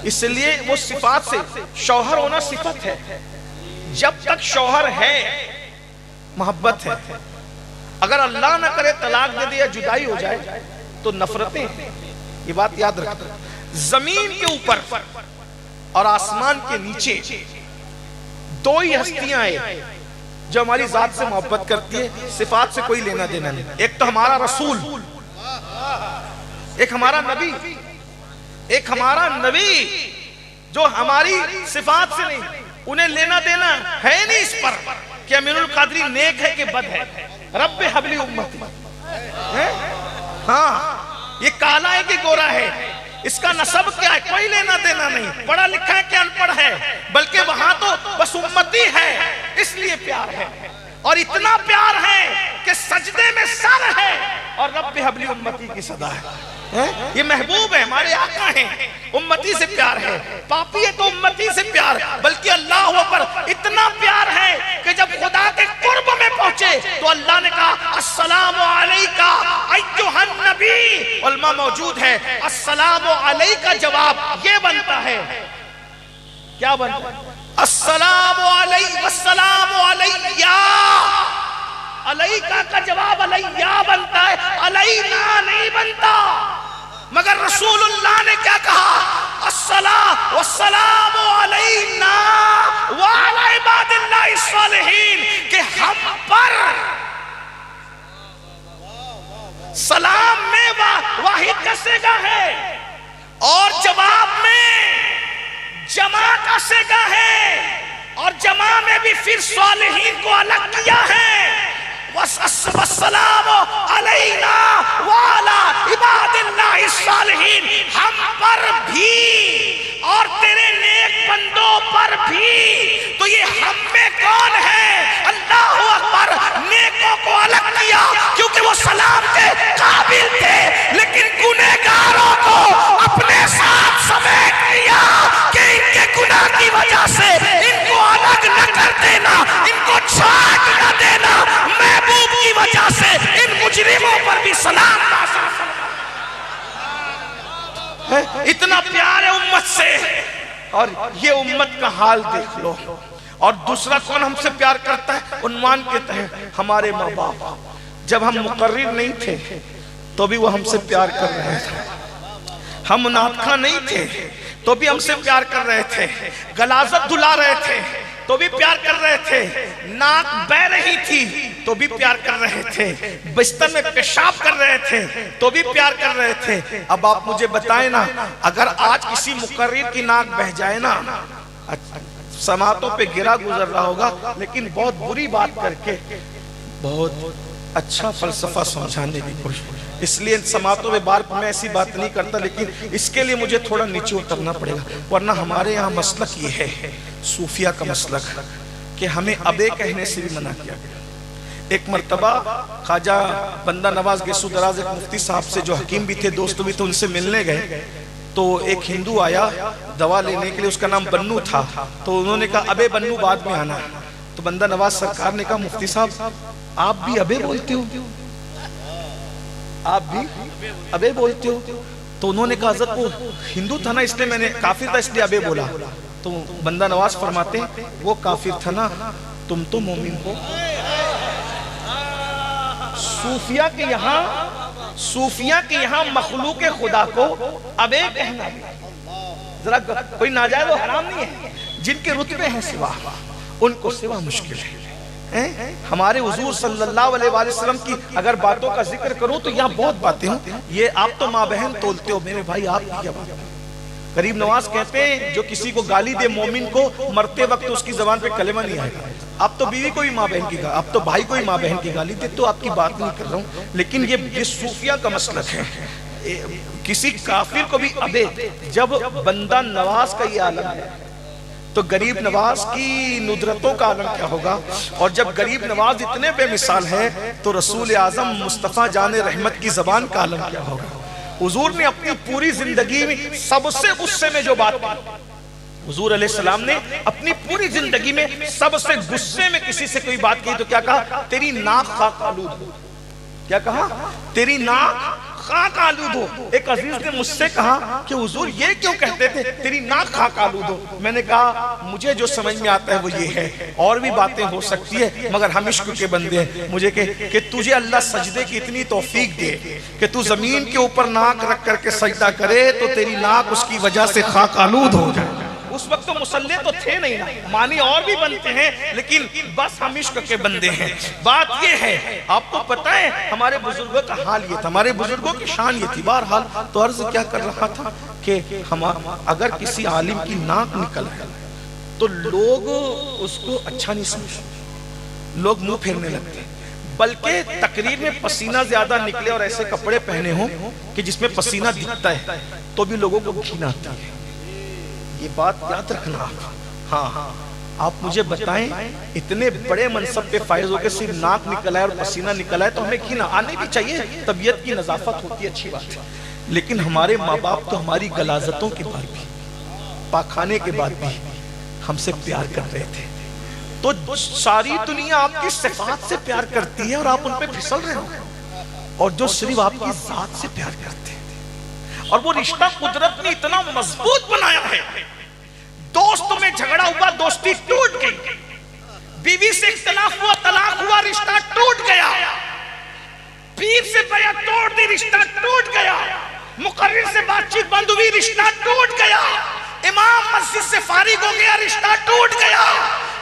اس لیے وہ صفات سے، شوہر ہونا صفت ہے. جب تک شوہر ہے محبت ہے. اگر اللہ نہ کرے طلاق دے دیا، جدائی ہو جائے تو نفرتیں ہیں. یہ بات یاد رکھنا. زمین کے اوپر اور آسمان کے نیچے دو ہی ہستیاں ہیں جو ہماری ذات سے محبت کرتی ہے، صفات سے کوئی لینا دینا نہیں. ایک تو ہمارا رسول، ایک ہمارا نبی، ایک ہمارا نبی جو ہماری صفات سے نہیں، انہیں لینا دینا ہے نہیں اس پر کہ امین القادری نیک ہے کہ بد ہے. رب حبلی امتی، ہاں یہ کالا ہے کہ گورا ہے، اس کا نسب کیا ہے، کوئی لینا دینا نہیں. پڑھا لکھا ہے کہ ان پڑھ ہے، بلکہ وہاں تو بس امتی ہے، اس لیے پیار ہے. اور اتنا پیار ہے کہ سجدے میں سر ہے اور رب حبلی امتی کی صدا ہے. یہ محبوب ہے، ہمارے آقا ہیں، امتی سے پیار ہے. پاپی ہے تو امتی سے پیار، بلکہ اللہ پر اتنا پیار ہے کہ جب خدا کے قرب میں پہنچے تو اللہ نے کہا السلام علیکہ ایھا النبی. علماء موجود ہے، السلام علیکہ جواب یہ بنتا ہے، کیا بنتا ہے؟ السلام علیہ والسلام علیہ علیکا کا جواب علیہ بنتا ہے، علینا نہیں بنتا۔ مگر رسول اللہ نے کیا کہا؟ الصلاۃ والسلام علینا وعلی عباد اللہ الصالحین، کہ ہم پر سلام میں واحد کا صیغہ ہے اور جواب میں جمع کا صیغہ ہے، اور جمع میں بھی پھر صالحین کو الگ کیا ہے۔ والسلام علینا وعلی عباد اللہ الصالحین، ہم پر بھی اور تیرے نیک بندوں پر بھی۔ تو یہ ہم میں کون ہے؟ اللہ اکبر۔ نیکوں کو الگ کیا کیونکہ وہ سلام کے قابل تھے، لیکن گنہگاروں کو اپنے ساتھ سمیٹ لیا کہ ان کے گناہ کی وجہ سے ان کو الگ نہ کر دینا، ان کو چھانٹ نہ دینا، محبوب کی وجہ سے ان مجرموں پر بھی سلام نازل۔ اتنا پیار ہے امت سے، اور یہ امت کا حال دیکھ لو۔ اور دوسرا کون ہم سے پیار کرتا ہے؟ عنوان کے تحت ہمارے ماں باپ۔ جب ہم مقرر نہیں تھے تو بھی وہ ہم سے پیار کر رہے تھے، ہم منافقہ نہیں تھے تو بھی ہم سے پیار کر رہے تھے، غلاظت دھلا رہے تھے تو بھی پیار کر رہے تھے، ناک بہ رہی تھی تو بھی پیار کر رہے تھے، بستر میں پیشاب کر رہے تھے تو بھی پیار کر رہے تھے۔ اب آپ مجھے بتائیں نا، اگر آج کسی مقرر کی ناک بہ جائے نا، سماعتوں پہ گرا گزر رہا ہوگا، لیکن بہت بری بات کر کے بہت اچھا فلسفہ سمجھانے کی کوشش۔ اس لیے سماعتوں میں بار میں ایسی بات نہیں کرتا، لیکن اس کے لیے مجھے تھوڑا نیچے اترنا پڑے گا، ورنہ ہمارے یہاں مسلک یہ ہے، صوفیہ کا مسلک، کہ ہمیں ابے کہنے سے بھی منع کیا گیا۔ ایک مرتبہ خواجہ بندہ نواز گیسو دراز ایک مفتی صاحب سے جو حکیم بھی تھے، دوست بھی تھے، ان سے ملنے گئے تو ایک ہندو آیا دوا لینے کے لیے، اس کا نام بنو تھا، تو انہوں نے کہا ابے بنو بعد میں آنا۔ تو بندہ نواز سرکار نے کہا مفتی صاحب آپ بھی ابے بولتے ہو؟ آپ بھی ابے بولتے ہو؟ تو انہوں نے کہا حضرت وہ ہندو تھا نا، اس لیے میں نے، کافر تھا اس لیے ابے بولا۔ تو بندہ نواز فرماتے ہیں وہ کافر تھا نا، تم تو مومن ہو۔ صوفیہ کے یہاں مخلوق خدا کو ابے کہنا ذرا کوئی ناجائز و حرام نہیں ہے، جن کے رتبے ہیں سوا، ان کو سوا مشکل ہے۔ ہمارے حضور صلی اللہ علیہ وآلہ وسلم کی اگر باتوں کا ذکر کروں تو یہاں بہت باتیں ہوں، یہ آپ تو ماں بہن تولتے ہو، میرے بھائی آپ کی کیا بات ہے؟ غریب نواز کہتے ہیں جو کسی کو گالی دے مومن کو، مرتے وقت اس کی زبان پہ کلمہ نہیں آئے گا۔ آپ تو بیوی کو ہی ماں بہن کی گالی، آپ تو بھائی کو ہی ماں بہن کی گالی دے، تو آپ کی بات نہیں کر رہا ہوں، لیکن یہ صوفیہ کا مسلک ہے۔ کسی کافر کو بھی ابے، جب بندہ نواز کا یہ عالم ہے تو غریب نواز کی ندرتوں کا عالم کیا ہوگا؟ اور جب غریب نواز اتنے بے مثال ہے تو رسول اعظم مصطفیٰ جان رحمت کی زبان کا عالم کیا ہوگا؟ حضور نے اپنی پوری زندگی میں سب سے غصے میں جو بات کی، حضور علیہ السلام نے اپنی پوری زندگی میں سب سے غصے میں کسی سے کوئی بات کی تو کیا کہا؟ تیری ناک خاک آلود ہو۔ کیا کہا؟ تیری ناک خاک آلود ہو۔ ایک عزیز نے مجھ سے کہا کہ حضور یہ کیوں کہتے تھے تیری ناک خاک آلود ہو؟ میں نے کہا مجھے جو سمجھ میں آتا ہے وہ یہ ہے، اور بھی باتیں ہو سکتی ہے، مگر ہم عشق کے بندے ہیں، مجھے کہ تجھے اللہ سجدے کی اتنی توفیق دے کہ تو زمین کے اوپر ناک رکھ کر کے سجدہ کرے تو تیری ناک اس کی وجہ سے خاک آلود ہو جائے۔ اس وقت تو مسلح تو تھے نہیں نا، معنی اور بھی بنتے ہیں، لیکن بس ہم عشق کے بندے ہیں۔ بات یہ ہے، آپ کو پتہ ہے ہمارے بزرگوں کا حال یہ تھا، ہمارے بزرگوں کی شان یہ تھی۔ بہرحال تو عرض کیا کر رہا تھا کہ اگر کسی عالم کی ناک نکل ہے تو لوگ اس کو اچھا نہیں سمجھتے، لوگ منہ پھیرنے لگتے، بلکہ تقریر میں پسینہ زیادہ نکلے اور ایسے کپڑے پہنے ہوں کہ جس میں پسینہ دکھتا ہے تو بھی لوگوں کو گھن آتی ہے۔ یہ بات یاد رکھنا۔ ہاں آپ مجھے بتائیں، اتنے بڑے منصب پہ فائز ہو کے صرف ناک نکل آئے اور پسینہ نکل آئے تو ہمیں گھن آنے بھی چاہیے، طبیعت کی نظافت ہوتی ہے، اچھی بات ہے، لیکن ہمارے ماں باپ تو ہماری غلاظتوں کے بعد بھی، پاکھانے کے بعد بھی ہم سے پیار کر رہے تھے۔ تو ساری دنیا آپ کی صفات سے پیار کرتی ہے اور آپ ان پہ پھسل رہے ہو، اور جو صرف آپ کی ذات سے پیار کرتے ہیں، اور وہ رشتہ قدرت نے اتنا مضبوط بنایا ہے، دوست میں جھگڑا ہوا دوستی ٹوٹ گئی، بیوی سے اختلاف ہوا، طلاق ہوا، رشتہ ٹوٹ گیا، پیر سے بیعت توڑ دی، رشتہ ٹوٹ گیا، مقرر سے بات چیت بند ہوئی، رشتہ ٹوٹ گیا، امام مسجد سے فارغ ہو گیا، رشتہ ٹوٹ گیا۔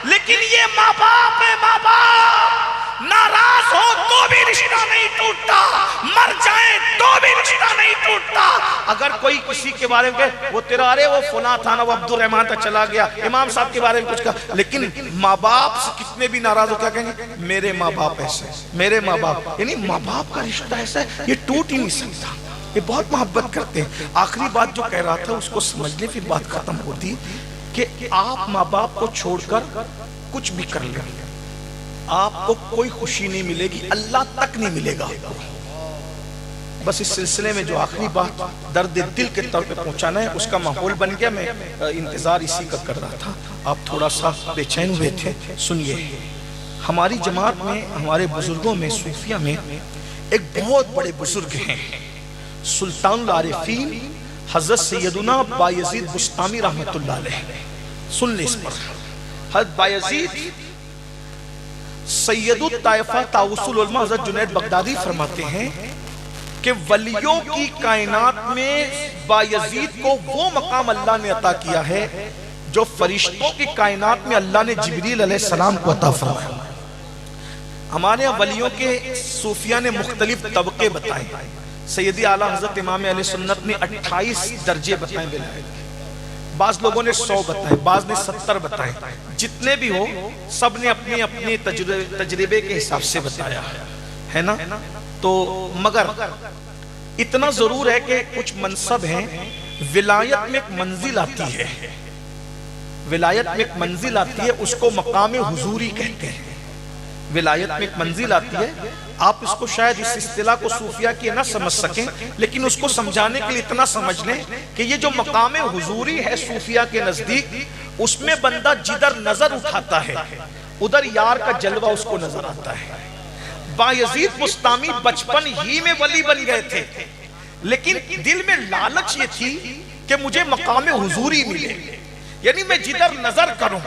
لیکن یہ ماں باپ ہے، ماں باپ ناراض ہو تو بھی رشتہ نہیں ٹوٹتا، مر جائیں تو بھی رشتہ نہیں ٹوٹتا۔ اگر کوئی کسی کے بارے میں کہے وہ تیرا ارے وہ فلاں تھا نا، وہ عبد الرحمن تھا چلا گیا، امام صاحب کے بارے میں کچھ کہا، لیکن ماں باپ سے کتنے بھی ناراض ہو کیا کہیں گے؟ میرے ماں باپ ایسے، میرے ماں باپ، یعنی ماں باپ کا رشتہ ایسا ہے یہ ٹوٹ ہی نہیں سکتا، یہ بہت محبت کرتے ہیں۔ آخری بات جو کہہ رہا تھا اس کو سمجھ لیں، پھر بات ختم ہوتی کہ آپ ماں باپ کو چھوڑ کر کچھ بھی کر لیں، آپ کو کوئی خوشی نہیں ملے گی، اللہ تک نہیں ملے گا۔ بس اس سلسلے میں جو آخری بات درد دل کے طور پہ پہنچانا ہے، اس کا ماحول بن گیا، میں انتظار اسی کا کر رہا تھا، آپ تھوڑا سا بے چین ہوئے تھے۔ سنیے، ہماری جماعت میں، ہمارے بزرگوں میں، صوفیہ میں ایک بہت بڑے بزرگ ہیں، سلطان العارفین حضرت سیدنا بایزید بسطامی رحمت اللہ علیہ۔ سن لیں اس پر، حضرت بایزید سید الطائفہ طاؤس العلماء حضرت جنید بغدادی فرماتے ہیں کہ ولیوں کی کائنات میں بایزید کو وہ مقام اللہ نے عطا کیا ہے جو فرشتوں کی کائنات میں اللہ نے جبریل علیہ السلام کو عطا فرمایا۔ ہمارے یہاں ولیوں کے صوفیہ نے مختلف طبقے بتائے، سیدی اعلیٰ حضرت امام اہل سنت نے 28 درجے بتائے ولایت کے، بعض لوگوں نے 100 بتائے، بعض نے 70 بتائے، جتنے بھی ہو سب نے اپنے اپنے تجربے کے حساب سے بتایا ہے نا۔ تو مگر اتنا ضرور ہے کہ کچھ منصب ہیں، ولایت میں ایک منزل آتی ہے، ولایت میں ایک منزل آتی ہے، اس کو مقام حضوری کہتے ہیں۔ ولایت میں ایک منزل آتی ہے، آپ اس کو شاید اس اصطلاح کو صوفیہ کی نہ سمجھ سکیں، لیکن اس کو سمجھانے کے لیے اتنا سمجھ لیں کہ یہ جو مقام حضوری ہے صوفیہ کے نزدیک، اس میں بندہ جدھر نظر اٹھاتا ہے ادھر یار کا جلوہ اس کو نظر آتا ہے۔ بایزید بسطامی بچپن ہی میں ولی بن گئے تھے، لیکن دل میں لالچ یہ تھی کہ مجھے مقام حضوری ملے، یعنی میں جدھر نظر کروں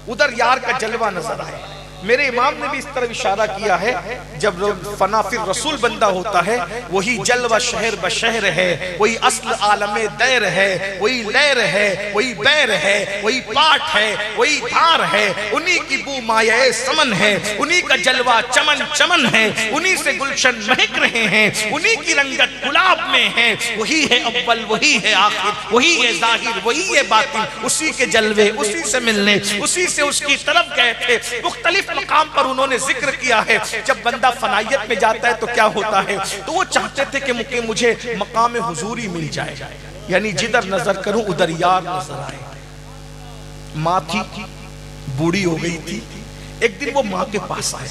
ادھر یار کا جلوہ نظر آئے۔ میرے امام نے بھی اس طرح اشارہ کیا ہے، جب فنا فی الرسول بندہ ہوتا ہے وہی جلوہ شہر بشہر ہے، وہی اصل عالم دیر ہے، وہی لیر ہے، وہی بیر ہے، وہی پاٹ ہے، وہی دھار ہے، انہی کی بو مایہ سمن ہے، انہی کا جلوہ چمن چمن ہے، انہی سے گلشن مہک رہے ہیں، انہی کی رنگت گلاب میں ہے، وہی ہے اول وہی ہے آخر، وہی ہے ظاہر وہی ہے باطن، اسی کے جلوے اسی سے ملنے، اسی سے اس کی طرف گئے تھے۔ مختلف مقام پر انہوں نے ذکر کیا ہے، جب بندہ فنائیت میں جاتا ہے تو کیا ہوتا ہے، تو وہ چاہتے تھے کہ مجھے مقام حضوری مل جائے، یعنی جدھر نظر کروں ادھر یار نظر آئے۔ ماں تھی، بوڑھی ہو گئی تھی، ایک دن وہ ماں کے پاس آئے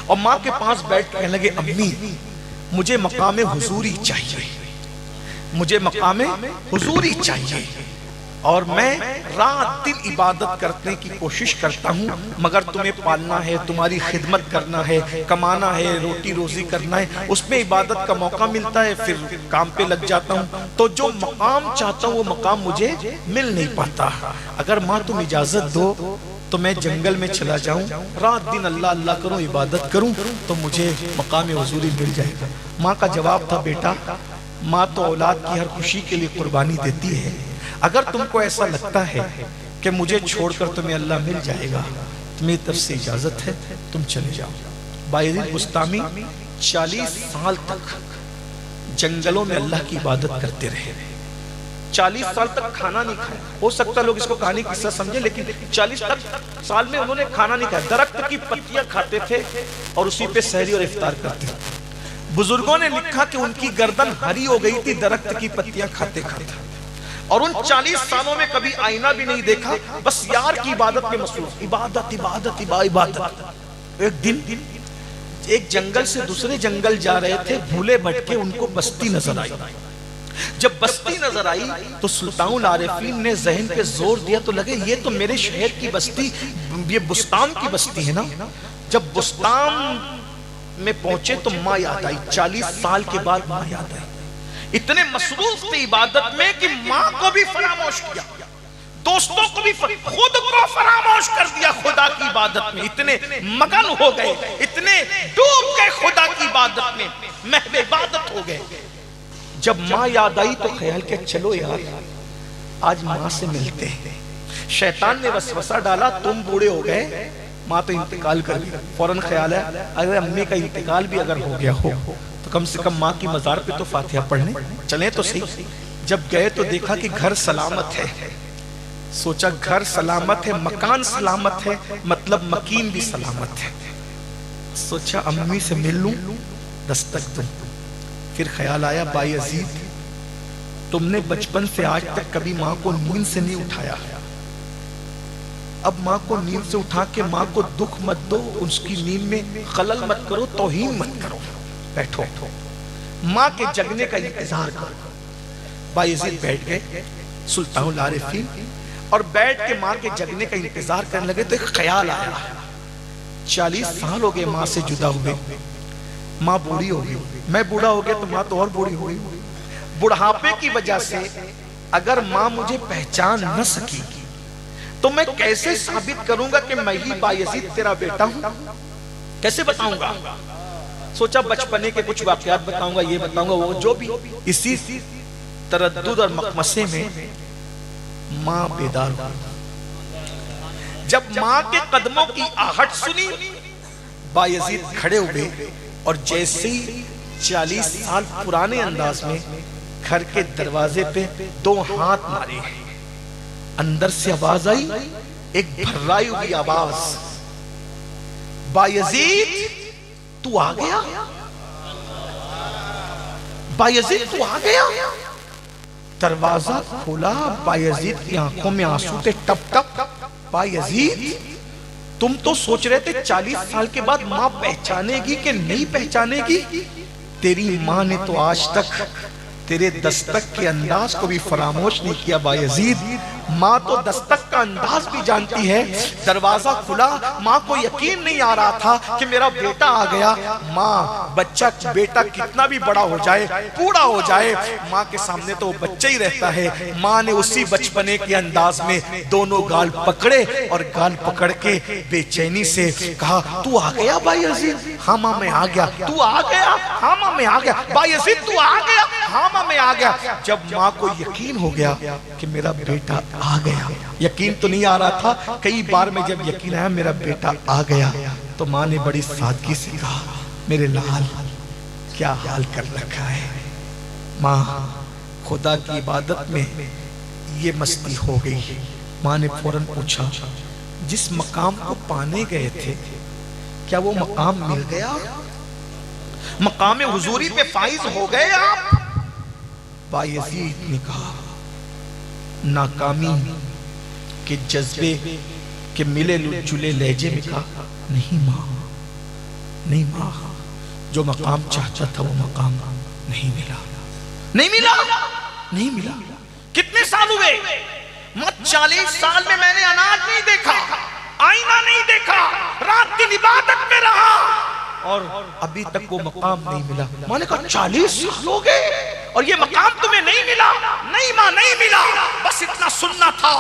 اور ماں کے پاس بیٹھ کہنے لگے، امی مجھے مقام حضوری چاہیے، مجھے مقام حضوری چاہیے، اور میں رات دن عبادت کرنے کی کوشش کرتا ہوں، مگر تمہیں پالنا ہے، تمہاری خدمت کرنا ہے، کمانا ہے، روٹی روزی کرنا ہے، اس میں عبادت کا موقع ملتا ہے، پھر کام پہ لگ جاتا ہوں، تو جو مقام چاہتا ہوں وہ مقام مجھے مل نہیں پاتا۔ اگر ماں تم اجازت دو تو میں جنگل میں چلا جاؤں، رات دن اللہ اللہ کروں، عبادت کروں، تو مجھے مقام حضوری مل جائے گا۔ ماں کا جواب تھا، بیٹا ماں تو اولاد کی ہر خوشی کے لیے قربانی دیتی ہے، اگر تم کو ایسا لگتا ہے کہ مجھے چھوڑ کر تمہیں اللہ مل جائے گا، تمہیں طرف سے اجازت ہے، تم چلے جاؤ۔ بایزید بسطامی 40 سال تک جنگلوں میں اللہ کی عبادت کرتے رہے، 40 سال تک کھانا نہیں کھایا۔ ہو سکتا لوگ اس کو کہانی قصہ سمجھے، لیکن 40 سال میں انہوں نے کھانا نہیں کھایا، درخت کی پتیاں کھاتے تھے اور اسی پہ سحری اور افطار کرتے تھے۔ بزرگوں نے لکھا کہ ان کی گردن ہری ہو گئی تھی درخت کی پتیاں کھاتے کھاتے، اور ان 40 سالوں میں کبھی آئینہ بھی نہیں دیکھا، بس یار کی عبادت میں مصروف، عبادت عبادت عبادت۔ ایک دن ایک جنگل سے دوسرے جنگل جا رہے تھے، بھولے بھٹکے ان کو بستی نظر آئی۔ جب بستی نظر آئی تو سلطان العارفین نے ذہن پہ زور دیا، تو لگے یہ تو میرے شہر کی بستی، یہ بستان کی بستی ہے نا۔ جب بستان میں پہنچے تو ماں یاد آئی، 40 سال کے بعد ماں یاد آئی۔ اتنے مصروف تھے عبادت میں کہ ماں کو بھی فراموش کیا۔ دوستوں کو بھی خود کو فراموش کر دیا خدا کی عبادت میں، اتنے مگن ہو گئے، اتنے ڈوب گئے خدا کی عبادت میں، محو عبادت ہو گئے۔ جب ماں یاد آئی تو خیال کہ چلو یار آج ماں سے ملتے ہیں۔ شیطان نے وسوسہ ڈالا تم بوڑھے ہو گئے، ماں تو انتقال کر گئی، فوراً خیال ہے اگر امی کا انتقال بھی اگر ہو گیا ہو تو کم سے کم ماں کی مزار پہ تو فاتحہ پڑھنے چلیں تو صحیح۔ جب گئے تو دیکھا کہ گھر سلامت ہے، سوچا گھر سلامت ہے، مکان سلامت ہے، مطلب مکین بھی سلامت ہے۔ سوچا امی سے مل لوں، دستک دوں۔ پھر خیال آیا بایزید تم نے بچپن سے آج تک کبھی ماں کو نیند سے نہیں اٹھایا، اب ماں کو نیند سے اٹھا کے ماں کو دکھ مت دو، اس کی نیند میں خلل مت کرو، توہین مت کرو، بیٹھو ماں کے جگنے کا انتظار کرو۔ بایزید بیٹھ گئے سلطان العارفین، اور بیٹھ کے ماں کے جگنے کا انتظار کرنے لگے تو ایک خیال آیا 40 سال ہو گئے ماں سے جدا ہوئے، ماں بوڑھی ہو گئی، میں بوڑھا ہو گیا تو ماں تو اور بوڑھی ہو گئی۔ بڑھاپے کی وجہ سے اگر ماں مجھے پہچان نہ سکی تو میں کیسے ثابت کروں گا کہ میں ہی بایزید تیرا بیٹا ہوں، کیسے بتاؤں گا؟ سوچا بچپنے کے کچھ واقعات بتاؤں گا، یہ بتاؤں گا، وہ جو بھی۔ اسی تردد اور مخمسے میں ماں بیدار ہوئی۔ جب ماں کے قدموں کی آہٹ سنی بایزید کھڑے ہوئے اور جیسے ہی 40 سال پرانے انداز میں گھر کے دروازے پہ 2 ہاتھ مارے، اندر سے آواز آئی، ایک بھرائی ہوئی آواز، بایزید تو آ گیا، بایزید تو آ گیا۔ دروازہ کھولا، بایزید کی آنکھوں میں آنسو تھے ٹپ ٹپ۔ بایزید تم تو سوچ رہے تھے 40 سال کے بعد ماں پہچانے گی کہ نہیں پہچانے گی، تیری ماں نے تو آج تک تیرے دستک کے انداز کو بھی فراموش نہیں کیا بایزید۔ ماں تو دستک کا انداز بھی جانتی ہے۔ دروازہ کھلا، ماں کو یقین نہیں آ رہا تھا کہ میرا بیٹا آ گیا۔ ماں بچہ بیٹا کتنا بھی بڑا ہو جائے، بوڑھا ہو جائے، ماں کے سامنے تو وہ بچہ ہی رہتا ہے۔ ماں نے اسی بچپنے کے انداز میں دونوں گال پکڑے اور گال پکڑ کے بے چینی سے کہا، تو آ گیا بایزید؟ ہاں ماں میں آ گیا۔ تو آ گیا؟ ہاں ماں میں آ گیا۔ بایزید تو آ گیا؟ ہاں ماں میں آ گیا۔ جب ماں کو یقین ہو گیا کہ میرا بیٹا آ گیا، یقین تو نہیں آ رہا تھا، کئی بار میں جب یقین آیا میرا بیٹا آ گیا تو ماں نے بڑی سادگی سے کہا، میرے لال کیا حال کر رکھا ہے؟ ماں خدا کی عبادت میں یہ مستی ہو گئی۔ ماں نے فوراً پوچھا، جس مقام کو پانے گئے تھے کیا وہ مقام مل گیا؟ مقام حضوری پہ فائز ہو گئے آپ؟ بایزید نے کہا، ناکامی کے جذبے کے ملے جلے لہجے میں کہا، نہیں ماں، نہیں ماں، جو مقام چاہتا تھا وہ مقام نہیں ملا، نہیں ملا، نہیں ملا۔ کتنے سال ہوئے؟ 40 سال میں نے اناج نہیں دیکھا، آئینہ نہیں دیکھا، رات دن عبادت میں رہا اور ابھی تک وہ مقام نہیں ملا۔ ماں نے کہا 40 سال ہو گئے اور یہ مقام تمہیں نہیں ملا؟ نہیں ماں نہیں ملا، بس اتنا سننا تھا۔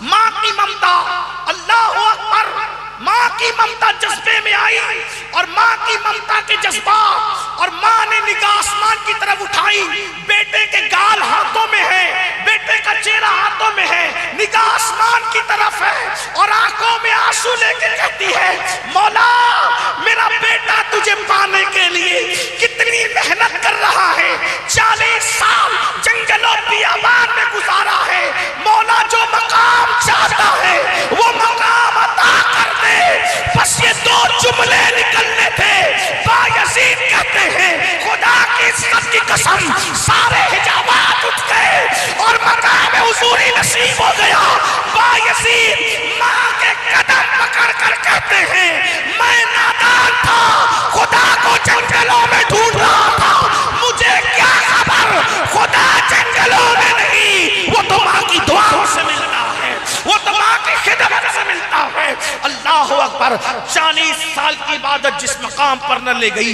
ماں کی ممتا، اللہ اکبر، ماں کی ممتا جذبے میں آئی اور ماں کی ممتا کے جذبات، اور ماں نے نگاہ آسمان کی طرف اٹھائی، بیٹے کے گال ہاتھوں میں ہے، بیٹے کا چہرہ ہاتھوں میں ہے، نگاہ آسمان کی طرف ہے اور آنکھوں میں آنسو لے کے کہتی ہے، مولا میرا بیٹا تجھے پانے کے لیے کتنی محنت کر رہا ہے، 40 سال جنگلوں بیابان میں گزارا ہے، مولا جو مقام چاہتا ہے وہ مقام عطا کر دے۔ بس یہ 2 جملے نکلنے تھے۔ بایزید کہتے ہیں خدا کی عزت کی قسم سارے حجابات اٹھ گئے اور مقام حضوری نصیب ہو گیا۔ بایزید ماں کے قدم پکڑ کر کہتے ہیں، میں نادان تھا، خدا کو جنگلوں میں ڈھونڈ رہا تھا، مجھے کیا خبر خدا جنگلوں میں نہیں، وہ تو ماں کی دعاؤں سے ملتا ہے، وہ تو ماں کی خدمت سے ملتا ہے۔ اللہ اکبر، 40 سال کی عبادت جس مقام پر نہ لے گئی،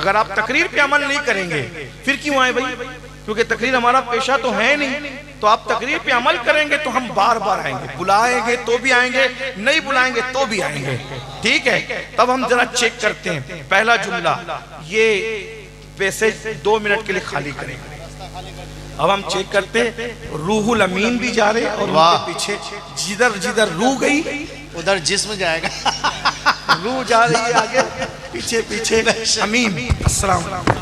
اگر آپ تقریر پہ عمل نہیں کریں گے پھر کیوں آئے بھائی؟ کیونکہ تقریر ہمارا پیشہ تو ہے نہیں، تو آپ تقریر پہ عمل کریں گے تو ہم بار بار آئیں گے، بلائیں گے تو بھی آئیں گے، نہیں بلائیں گے تو بھی آئیں گے، ٹھیک ہے؟ تب ہم ذرا چیک کرتے ہیں۔ پہلا جملہ، یہ پیسے 2 منٹ کے لیے خالی کریں گے۔ اب ہم چیک کرتے ہیں، روح الامین بھی جا رہے اور ان کے پیچھے جدھر جدھر روح گئی ادھر جسم جائے گا، روح جا رہی ہے آگے، پیچھے پیچھے امین۔ السلام علیکم۔